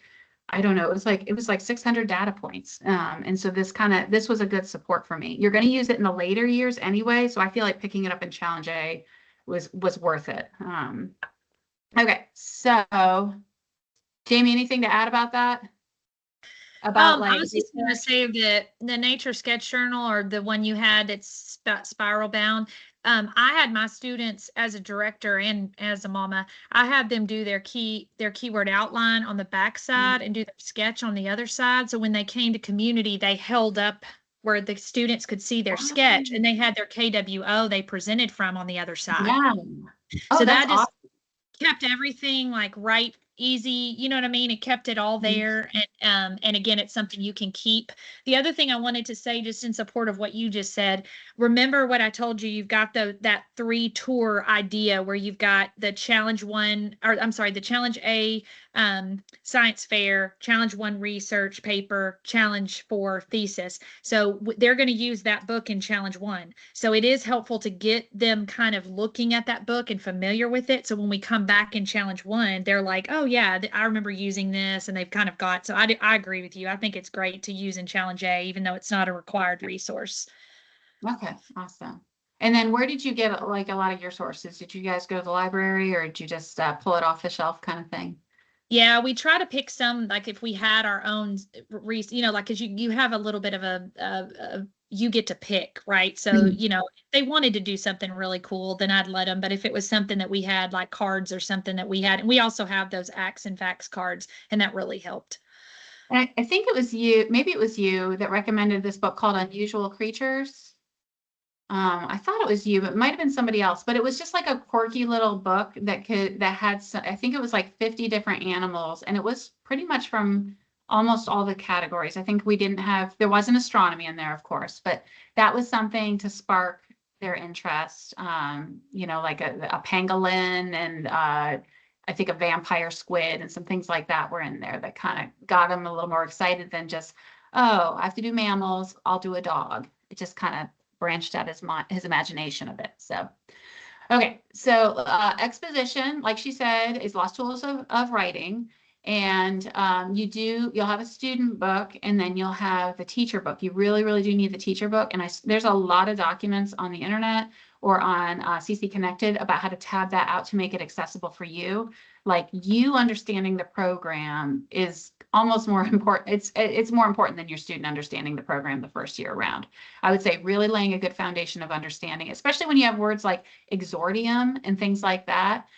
I don't know, it was like 600 data points. And so this was a good support for me. You're going to use it in the later years anyway, so I feel like picking it up in challenge A was worth it. Okay, so Jamie, anything to add about that? I was just going to say that the Nature Sketch Journal, or the one you had that's spiral bound, I had my students, as a director and as a mama, I had them do their keyword outline on the back side and do their sketch on the other side. So when they came to community, they held up where the students could see their sketch, and they had their KWO they presented from on the other side. Yeah. So that just kept everything like right, easy, you know what I mean? It kept it all there. And again, it's something you can keep. The other thing I wanted to say, just in support of what you just said, remember what I told you, you've got that 3 tour idea where you've got the challenge A science fair, challenge 1 research paper, challenge 4 thesis. So they're going to use that book in challenge 1. So it is helpful to get them kind of looking at that book and familiar with it. So when we come back in challenge 1, they're like, oh yeah, I remember using this, and they've kind of got, so I agree with you. I think it's great to use in challenge A, even though it's not a required resource. Okay, awesome. And then where did you get like a lot of your sources? Did you guys go to the library, or did you just pull it off the shelf kind of thing? Yeah, we try to pick some, like if we had our own, like, cause you have a little bit of you get to pick, right? So, if they wanted to do something really cool, then I'd let them. But if it was something that we had, like cards or something that we had, and we also have those Acts and Facts cards, and that really helped. And I think maybe it was you that recommended this book called Unusual Creatures. I thought it was you, but it might have been somebody else. But it was just like a quirky little book that had I think it was like 50 different animals, and it was pretty much from almost all the categories. I think there wasn't astronomy in there, of course, but that was something to spark their interest. Like a pangolin, and I think a vampire squid and some things like that were in there that kind of got them a little more excited than just, oh, I have to do mammals, I'll do a dog. It just kind of branched out his imagination a bit. So, okay. So exposition, like she said, is Lost Tools of Writing. And you'll have a student book, and then you'll have the teacher book. You really, really do need the teacher book. And there's a lot of documents on the internet or on CC Connected about how to tab that out to make it accessible for you. Like, you understanding the program is almost more important. It's more important than your student understanding the program the first year around. I would say really laying a good foundation of understanding, especially when you have words like exordium and things like that.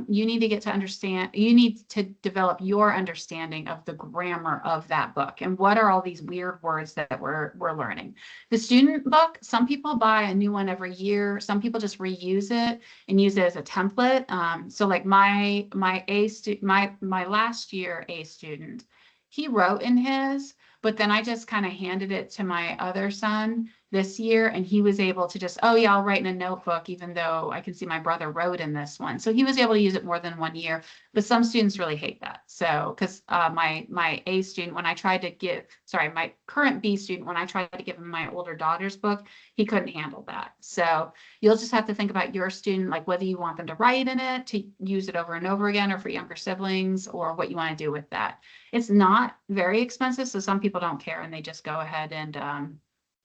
You need to get to understand, you need to develop your understanding of the grammar of that book and what are all these weird words that we're learning. The student book, some people buy a new one every year. Some people just reuse it and use it as a template. So like my last year A student, he wrote in his, but then I just kind of handed it to my other son this year, and he was able to just, oh yeah, I'll write in a notebook, even though I can see my brother wrote in this one. So he was able to use it more than 1 year, but some students really hate that. So, because my A student, when I tried to give, sorry, my current B student, when I tried to give him my older daughter's book, he couldn't handle that. So you'll just have to think about your student, like whether you want them to write in it, to use it over and over again, or for younger siblings, or what you want to do with that. It's not very expensive, so some people don't care and they just go ahead and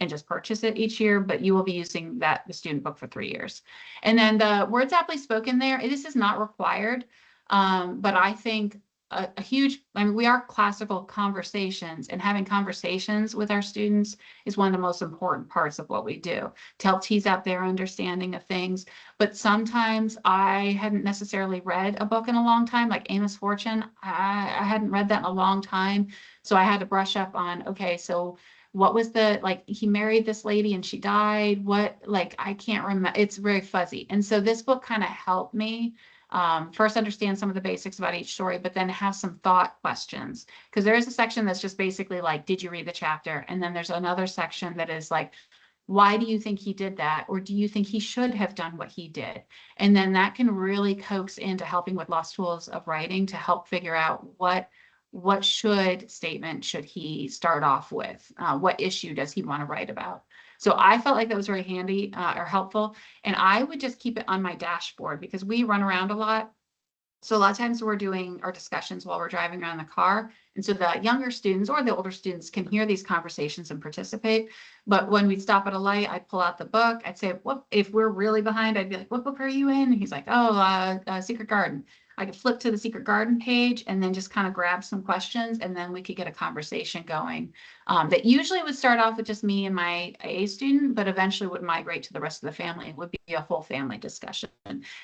just purchase it each year, but you will be using the student book for 3 years. And then the words aptly spoken there, this is not required, but I think a huge, I mean, we are classical conversations, and having conversations with our students is one of the most important parts of what we do to help tease out their understanding of things. But sometimes I hadn't necessarily read a book in a long time, like Amos Fortune. I hadn't read that in a long time. So I had to brush up on, okay, so what was like, he married this lady and she died. What, like, I can't remember. It's very fuzzy. And so this book kind of helped me first understand some of the basics about each story, but then have some thought questions. Because there is a section that's just basically like, did you read the chapter? And then there's another section that is like, why do you think he did that? Or do you think he should have done what he did? And then that can really coax into helping with lost tools of writing to help figure out what statement should he start off with? What issue does he want to write about? So I felt like that was very handy or helpful. And I would just keep it on my dashboard because we run around a lot. So a lot of times we're doing our discussions while we're driving around the car. And so the younger students or the older students can hear these conversations and participate. But when we stop at a light, I'd pull out the book. I'd say, what if we're really behind? I'd be like, what book are you in? And he's like, oh, Secret Garden. I could flip to the Secret Garden page and then just kind of grab some questions, and then we could get a conversation going. That usually would start off with just me and my A student, but eventually would migrate to the rest of the family. It would be a full family discussion.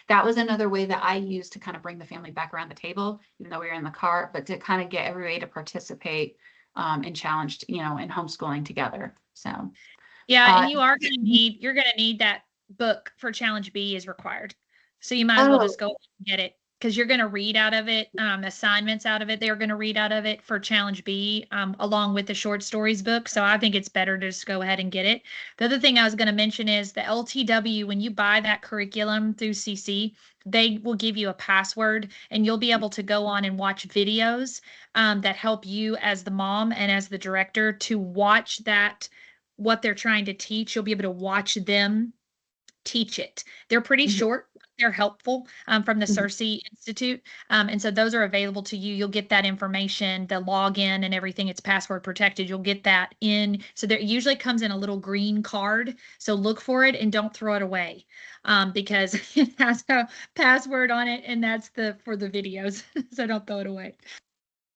That was another way that I used to kind of bring the family back around the table, even though we were in the car, but to kind of get everybody to participate and challenged, in homeschooling together. So Yeah, and you're gonna need that book for Challenge B is required. So you might as well just go and get it, because you're going to read out of it, assignments out of it. They're going to read out of it for Challenge B, along with the short stories book. So I think it's better to just go ahead and get it. The other thing I was going to mention is the LTW, when you buy that curriculum through CC, they will give you a password, and you'll be able to go on and watch videos that help you as the mom and as the director to watch that, what they're trying to teach. You'll be able to watch them teach it. They're pretty short. They're helpful from the CiRCE Institute. And so those are available to you. You'll get that information, the login and everything. It's password protected. You'll get that in. So there usually comes in a little green card. So look for it and don't throw it away because it has a password on it, and that's for the videos. So don't throw it away.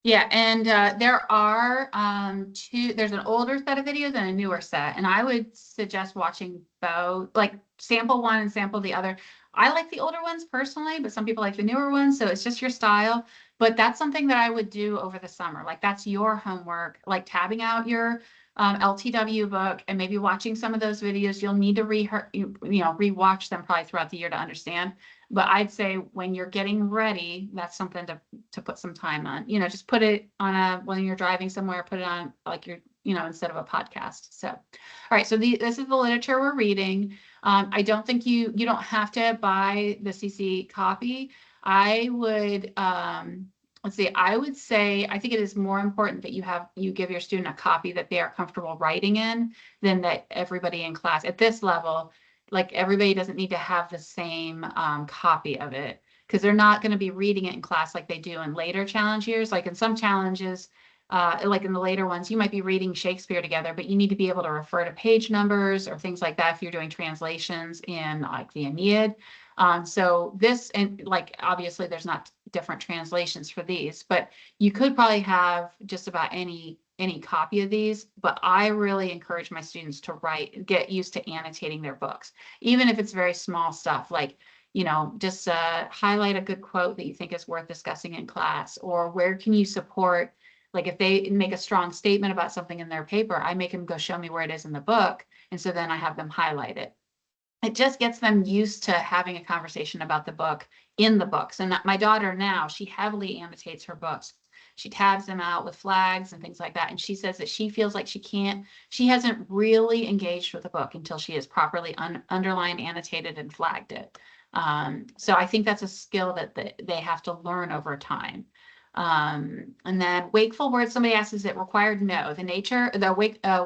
Yeah, and there are there's an older set of videos and a newer set, and I would suggest watching both, like sample one and sample the other. I like the older ones personally, but some people like the newer ones, so it's just your style. But that's something that I would do over the summer. Like, that's your homework, like tabbing out your LTW book and maybe watching some of those videos. You'll need to rewatch them probably throughout the year to understand. But I'd say when you're getting ready, that's something to put some time on. Just put it on when you're driving somewhere, put it on like instead of a podcast. So, all right. So this is the literature we're reading. I don't think you don't have to buy the CC copy. I would, let's see, I would say, I think it is more important that you give your student a copy that they are comfortable writing in than that everybody in class at this level, like everybody doesn't need to have the same copy of it, because they're not going to be reading it in class like they do in later challenge years. Like in some challenges, like in the later ones, you might be reading Shakespeare together, but you need to be able to refer to page numbers or things like that if you're doing translations in like the Aeneid. So this, and like, obviously there's not different translations for these, but you could probably have just about any copy of these, but I really encourage my students to get used to annotating their books, even if it's very small stuff, like, you know, just highlight a good quote that you think is worth discussing in class, or where can you support, like if they make a strong statement about something in their paper, I make them go show me where it is in the book, and so then I have them highlight it. It just gets them used to having a conversation about the book in the books. And my daughter now, she heavily annotates her books. She tabs them out with flags and things like that. And she says that she feels like she hasn't really engaged with the book until she has properly underlined, annotated, and flagged it. So I think that's a skill that they have to learn over time. And then wakeful words, somebody asks, is it required? No,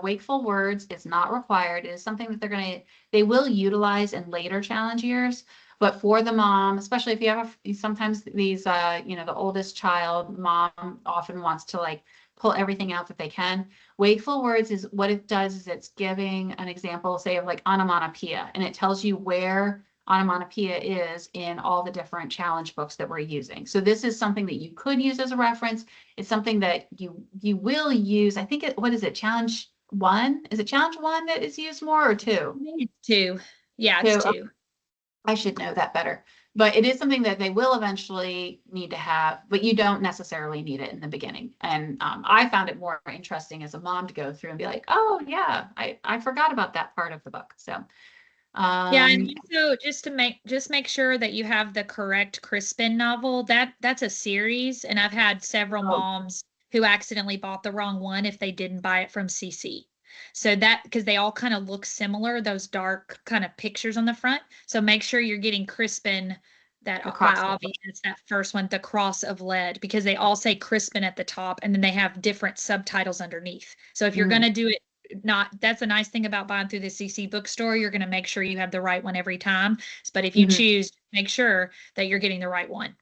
wakeful words is not required. It is something that they will utilize in later challenge years. But for the mom, especially if you have sometimes these, you know, the oldest child, mom often wants to like pull everything out that they can. Wakeful words is what it does is it's giving an example, say, of like onomatopoeia, and it tells you where onomatopoeia is in all the different challenge books that we're using. So this is something that you could use as a reference. It's something that you will use. I think what is it? Challenge 1? Is it challenge 1 that is used more, or 2? It's 2. Yeah, it's 2. I should know that better, but it is something that they will eventually need to have, but you don't necessarily need it in the beginning. And I found it more interesting as a mom to go through and be like, oh yeah, I forgot about that part of the book. So yeah, and also just make sure that you have the correct Crispin novel. That's a series, and I've had several moms who accidentally bought the wrong one if they didn't buy it from CC. So that, because they all kind of look similar, those dark kind of pictures on the front. So make sure you're getting Crispin, that obvious, that first one, the Cross of Lead, because they all say Crispin at the top, and then they have different subtitles underneath. So if you're going to do it, that's a nice thing about buying through the CC bookstore. You're going to make sure you have the right one every time. But if you choose, make sure that you're getting the right one.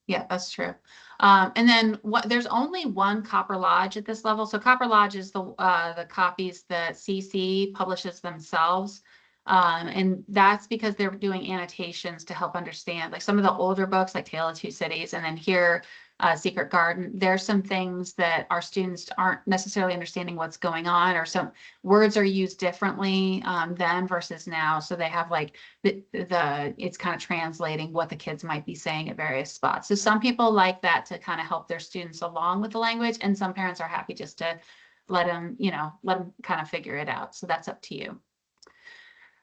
Yeah, that's true. And then there's only one Copper Lodge at this level. So Copper Lodge is the copies that CC publishes themselves. And that's because they're doing annotations to help understand, like some of the older books like Tale of Two Cities, and then here Secret Garden, there's some things that our students aren't necessarily understanding what's going on, or some words are used differently then versus now. So they have like it's kind of translating what the kids might be saying at various spots. So some people like that to kind of help their students along with the language, and some parents are happy just to let them kind of figure it out. So that's up to you.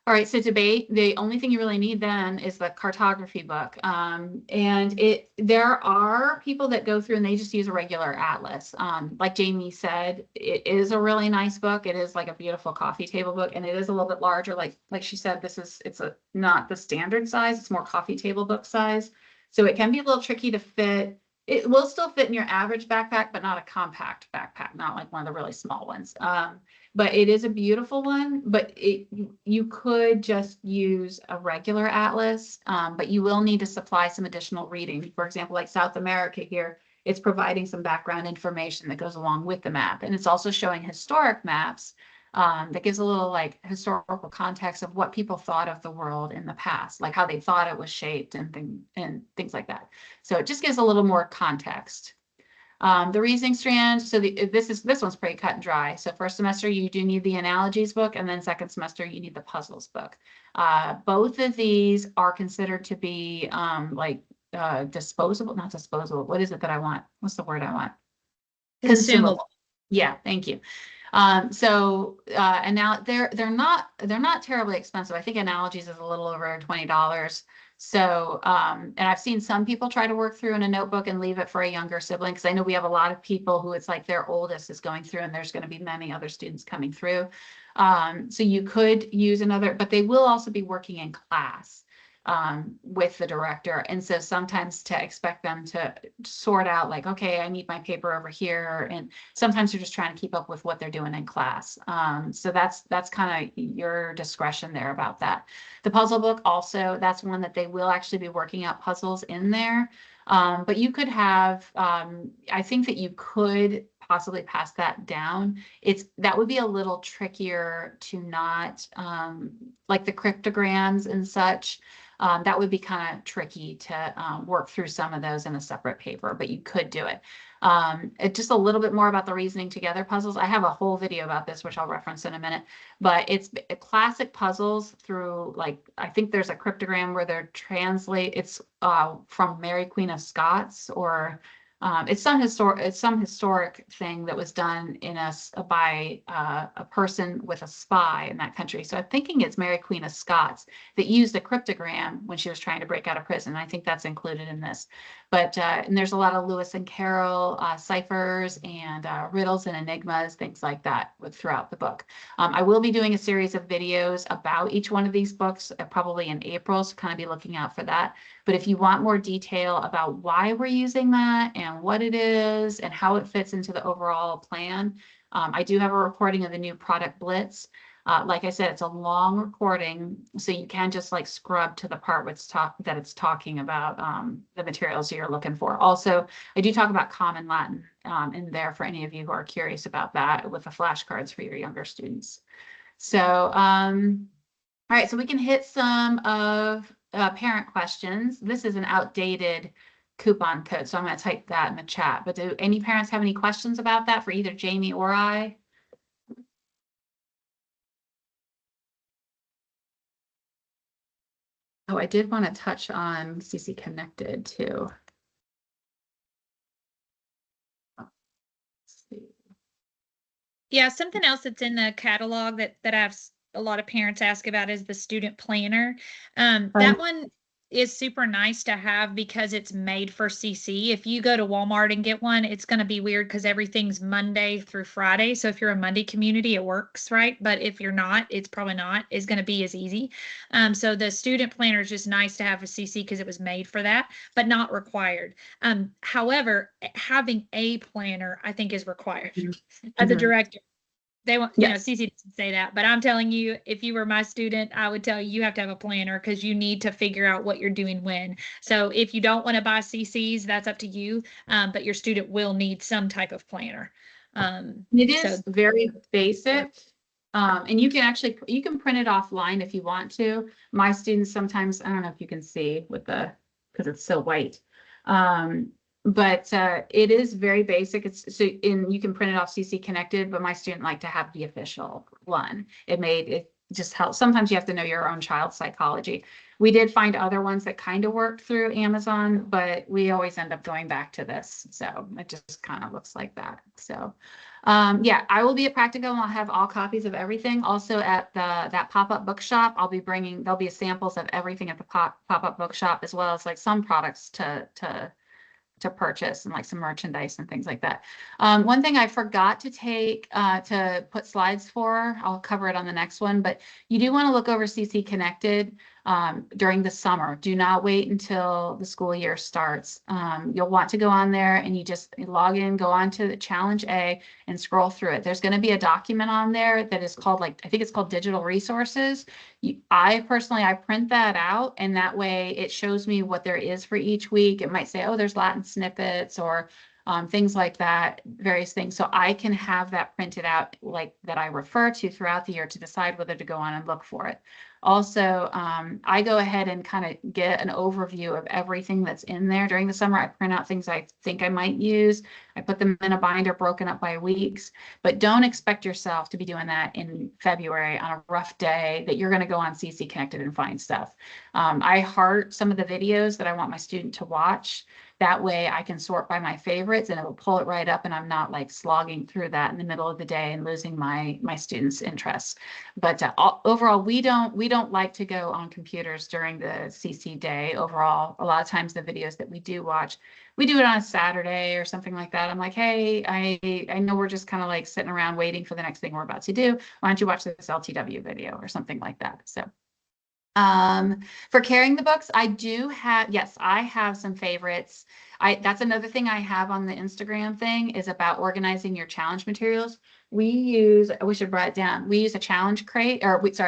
All right, so debate, the only thing you really need then is the cartography book. And there are people that go through and they just use a regular atlas. Like Jamie said, it is a really nice book. It is like a beautiful coffee table book, and it is a little bit larger. Like she said, it's not the standard size, it's more coffee table book size. So it can be a little tricky to fit. It will still fit in your average backpack, but not a compact backpack, not like one of the really small ones. But it is a beautiful one, but you could just use a regular atlas, but you will need to supply some additional reading. For example, like South America here, it's providing some background information that goes along with the map. And it's also showing historic maps that gives a little like historical context of what people thought of the world in the past, like how they thought it was shaped and things like that. So it just gives a little more context. The reasoning strand, so this one's pretty cut and dry. So first semester you do need the analogies book, and then second semester you need the puzzles book. Both of these are considered to be disposable, not disposable. What is it that I want? What's the word I want? Consumable. Yeah, thank you. And now they're not terribly expensive. I think analogies is a little over $20. So, and I've seen some people try to work through in a notebook and leave it for a younger sibling, because I know we have a lot of people who it's like their oldest is going through and there's going to be many other students coming through. So you could use another, but they will also be working in class with the director. And so sometimes to expect them to sort out like, okay, I need my paper over here. And sometimes you're just trying to keep up with what they're doing in class. So that's kind of your discretion there about that. The puzzle book also, that's one that they will actually be working out puzzles in there. But you could have, I think that you could possibly pass that down. That would be a little trickier to not, like the cryptograms and such. That would be kind of tricky to work through some of those in a separate paper, but you could do it. Just a little bit more about the reasoning together puzzles. I have a whole video about this, which I'll reference in a minute, but it's classic puzzles through, like, I think there's a cryptogram where they're it's from Mary Queen of Scots, or it's some historic thing that was done by a person with a spy in that country. So I'm thinking it's Mary Queen of Scots that used a cryptogram when she was trying to break out of prison. I think that's included in this. But and there's a lot of Lewis and Carroll ciphers and riddles and enigmas, things like that throughout the book. I will be doing a series of videos about each one of these books, probably in April, so kind of be looking out for that. But if you want more detail about why we're using that and what it is and how it fits into the overall plan, I do have a recording of the new Product Blitz. Like I said, it's a long recording, so you can just like scrub to the part that it's talking about the materials you're looking for. Also, I do talk about Common Latin in there for any of you who are curious about that with the flashcards for your younger students. So, all right, so we can hit some of parent questions. This is an outdated coupon code, so I'm going to type that in the chat. But do any parents have any questions about that for either Jamie or I? Oh, I did want to touch on CC Connected too. Let's see. Yeah, something else that's in the catalog that I've a lot of parents ask about is the student planner. That one is super nice to have because it's made for CC. If you go to Walmart and get one, it's going to be weird because everything's Monday through Friday. So if you're a Monday community, it works, right? But if you're not, it's probably not is going to be as easy. So the student planner is just nice to have a CC because it was made for that, but not required. However, having a planner, I think, is required as a director. They want, you know, CC doesn't say that, but I'm telling you, if you were my student, I would tell you, you have to have a planner because you need to figure out what you're doing when. So if you don't want to buy CCs, that's up to you. But your student will need some type of planner. It is very basic. And you can print it offline if you want to. My students sometimes, I don't know if you can see because it's so white. But it is very basic. You can print it off CC Connected, but my student liked to have the official one. It just helps. Sometimes you have to know your own child's psychology. We did find other ones that kind of worked through Amazon, but we always end up going back to this. So it just kind of looks like that. So yeah, I will be at Practicum and I'll have all copies of everything. Also at that pop-up bookshop, there'll be samples of everything at the pop-up bookshop, as well as like some products to purchase and like some merchandise and things like that. One thing I forgot to put slides for, I'll cover it on the next one, but you do want to look over CC Connected during the summer. Do not wait until the school year starts. You'll want to go on there and you just log in, go on to the Challenge A and scroll through it. There's going to be a document on there that is called, I think it's called Digital Resources. I print that out, and that way it shows me what there is for each week. It might say, oh, there's Latin snippets or things like that, various things. So I can have that printed out that I refer to throughout the year to decide whether to go on and look for it. Also, I go ahead and kind of get an overview of everything that's in there during the summer. I print out things I think I might use. I put them in a binder broken up by weeks, but don't expect yourself to be doing that in February on a rough day that you're going to go on CC Connected and find stuff. I heart some of the videos that I want my student to watch. That way I can sort by my favorites and it will pull it right up, and I'm not like slogging through that in the middle of the day and losing my students' interests. But overall, we don't like to go on computers during the CC day. Overall, a lot of times the videos that we do watch, we do it on a Saturday or something like that. I'm like, hey, I know we're just kind of like sitting around waiting for the next thing we're about to do. Why don't you watch this LTW video or something like that? So for carrying the books, I have some favorites. That's another thing I have on the Instagram thing is about organizing your challenge materials. We should write it down. We use a challenge crate,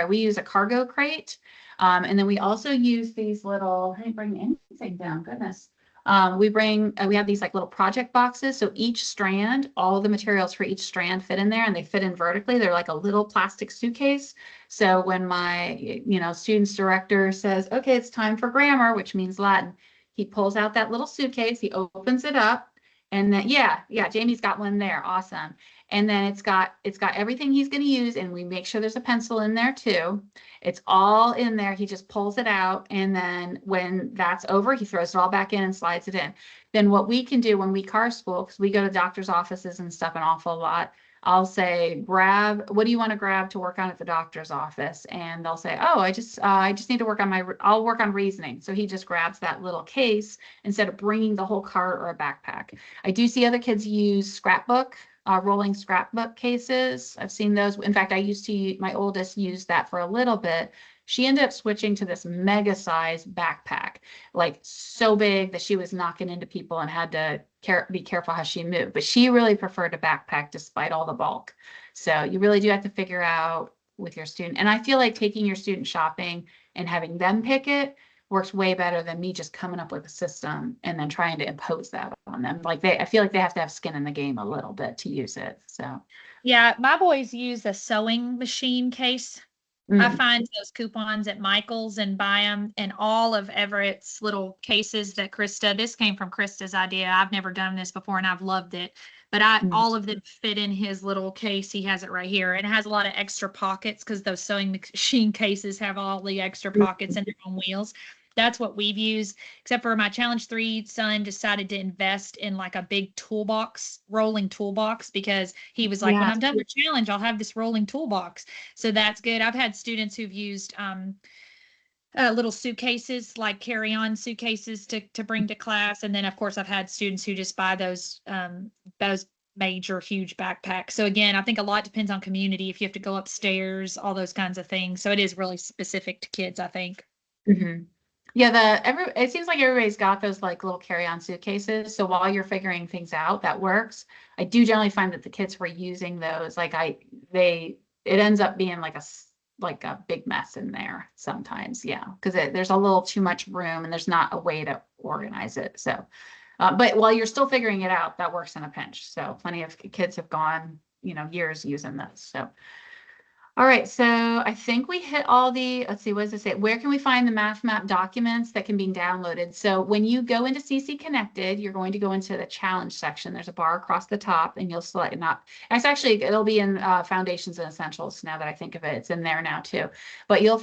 we use a cargo crate. And then we also use these little, I didn't bring anything down, goodness. we have these like little project boxes. So each strand, all the materials for each strand fit in there and they fit in vertically. They're like a little plastic suitcase. So when my, students director says, okay, it's time for grammar, which means Latin, he pulls out that little suitcase, he opens it up, and then, yeah, Jamie's got one there. Awesome. And then it's got everything he's going to use, and we make sure there's a pencil in there too. It's all in there. He just pulls it out, and then when that's over, he throws it all back in and slides it in. Then what we can do when we car spool, because we go to doctor's offices and stuff an awful lot, I'll say, what do you want to grab to work on at the doctor's office? And they'll say, oh, I just need to work on I'll work on reasoning. So he just grabs that little case instead of bringing the whole cart or a backpack. I do see other kids use scrapbook, rolling scrapbook cases. I've seen those. In fact, my oldest used that for a little bit. She ended up switching to this mega size backpack, like so big that she was knocking into people and had to be careful how she moved. But she really preferred a backpack despite all the bulk. So you really do have to figure out with your student. And I feel like taking your student shopping and having them pick it works way better than me just coming up with a system and then trying to impose that on them. I feel like they have to have skin in the game a little bit to use it. So Yeah, my boys use a sewing machine case. I find those coupons at Michael's and buy them, and all of Everett's little cases that Krista, this came from Krista's idea. I've never done this before and I've loved it, but all of them fit in his little case. He has it right here, and it has a lot of extra pockets because those sewing machine cases have all the extra pockets and their own wheels. That's what we've used, except for my Challenge 3 son decided to invest in like a big toolbox, rolling toolbox, because he was like, when I'm done with challenge, I'll have this rolling toolbox. So that's good. I've had students who've used little suitcases, like carry-on suitcases to bring to class. And then of course I've had students who just buy those major, huge backpacks. So again, I think a lot depends on community, if you have to go upstairs, all those kinds of things. So it is really specific to kids, I think. Mm-hmm. Yeah, it seems like everybody's got those like little carry-on suitcases. So while you're figuring things out, that works. I do generally find that the kids were using those, it ends up being like a big mess in there sometimes. Yeah, because there's a little too much room and there's not a way to organize it. So, but while you're still figuring it out, that works in a pinch. So plenty of kids have gone, years using this. So. All right, so I think we hit all let's see, what does it say? Where can we find the Math Map documents that can be downloaded? So when you go into CC Connected, you're going to go into the challenge section. There's a bar across the top and you'll select it'll be in Foundations and Essentials now that I think of it. It's in there now too. But you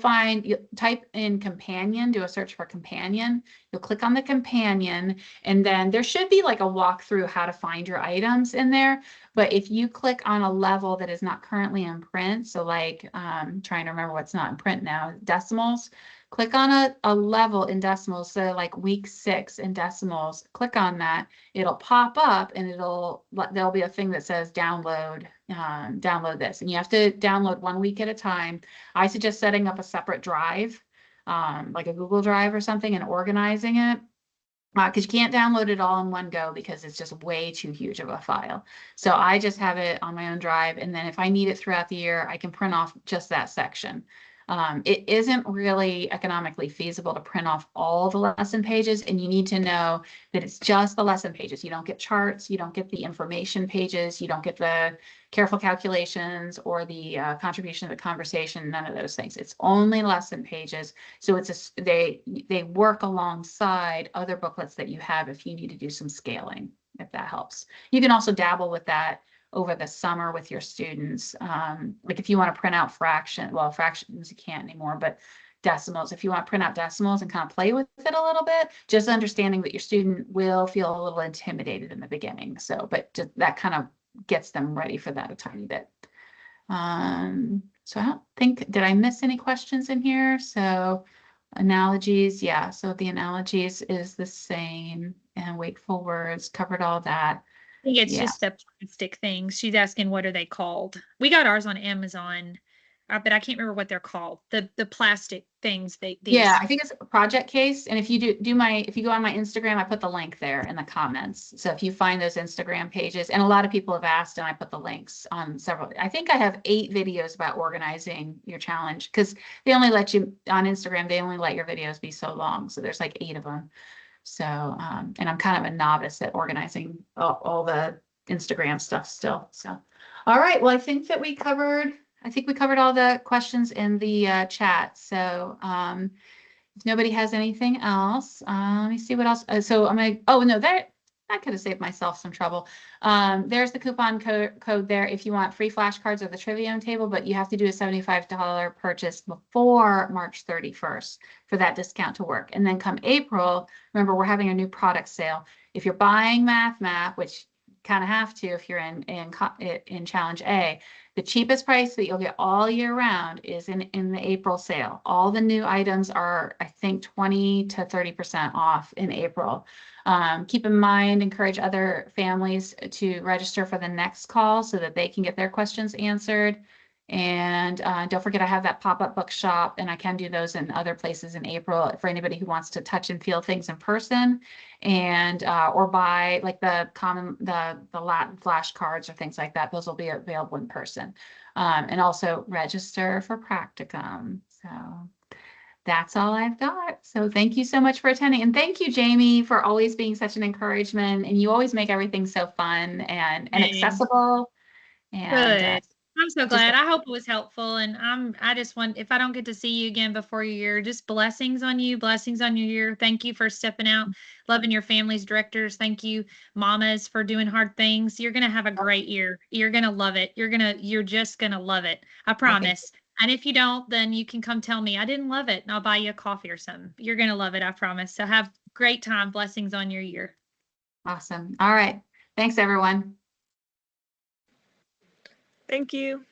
type in companion, do a search for companion. You'll click on the companion, and then there should be like a walkthrough how to find your items in there. But if you click on a level that is not currently in print, so like trying to remember what's not in print now, decimals, click on a level in decimals. So like week 6 in decimals, click on that. It'll pop up and there'll be a thing that says download this. And you have to download 1 week at a time. I suggest setting up a separate drive, like a Google Drive or something, and organizing it. Because you can't download it all in one go because it's just way too huge of a file. So I just have it on my own drive. And then if I need it throughout the year, I can print off just that section. It isn't really economically feasible to print off all the lesson pages, and you need to know that it's just the lesson pages. You don't get charts, you don't get the information pages, you don't get the careful calculations or the contribution to the conversation, none of those things. It's only lesson pages. So they work alongside other booklets that you have if you need to do some scaling, if that helps. You can also dabble with that over the summer with your students. Like if you want to print out fractions you can't anymore, but decimals, if you want to print out decimals and kind of play with it a little bit, just understanding that your student will feel a little intimidated in the beginning. So, but just that kind of gets them ready for that a tiny bit. So I don't think, did I miss any questions in here? So analogies, yeah. So the analogies is the same, and wakeful words covered all that. I think it's just the plastic things. She's asking, what are they called? We got ours on Amazon, but I can't remember what they're called. The plastic things. Yeah, I think it's a project case. And if you if you go on my Instagram, I put the link there in the comments. So if you find those Instagram pages, and a lot of people have asked, and I put the links on several. I think I have 8 videos about organizing your challenge, because they only let you on Instagram. They only let your videos be so long. So there's like 8 of them. So, and I'm kind of a novice at organizing all the Instagram stuff still. So, all right. Well, I think we covered all the questions in the chat. So, if nobody has anything else, let me see what else. So I'm gonna, oh no, I could have saved myself some trouble. There's the coupon code there if you want free flashcards or the Trivium table, but you have to do a $75 purchase before March 31st for that discount to work. And then come April, remember, we're having a new product sale. If you're buying Math Map, which you kind of have to if you're in Challenge A, the cheapest price that you'll get all year round is in the April sale. All the new items are, I think, 20 to 30% off in April. Keep in mind, encourage other families to register for the next call so that they can get their questions answered. And don't forget, I have that pop-up bookshop, and I can do those in other places in April for anybody who wants to touch and feel things in person, and or buy like the Latin flashcards or things like that. Those will be available in person, and also register for practicum. So that's all I've got. So thank you so much for attending, and thank you, Jamie, for always being such an encouragement. And you always make everything so fun and accessible. And Good. I'm so glad. I hope it was helpful. And I just want, if I don't get to see you again before your year, just blessings on you, blessings on your year. Thank you for stepping out, loving your family's directors. Thank you, mamas, for doing hard things. You're going to have a great year. You're going to love it. You're just going to love it. I promise. And if you don't, then you can come tell me I didn't love it and I'll buy you a coffee or something. You're going to love it. I promise. So have great time. Blessings on your year. Awesome. All right. Thanks, everyone. Thank you.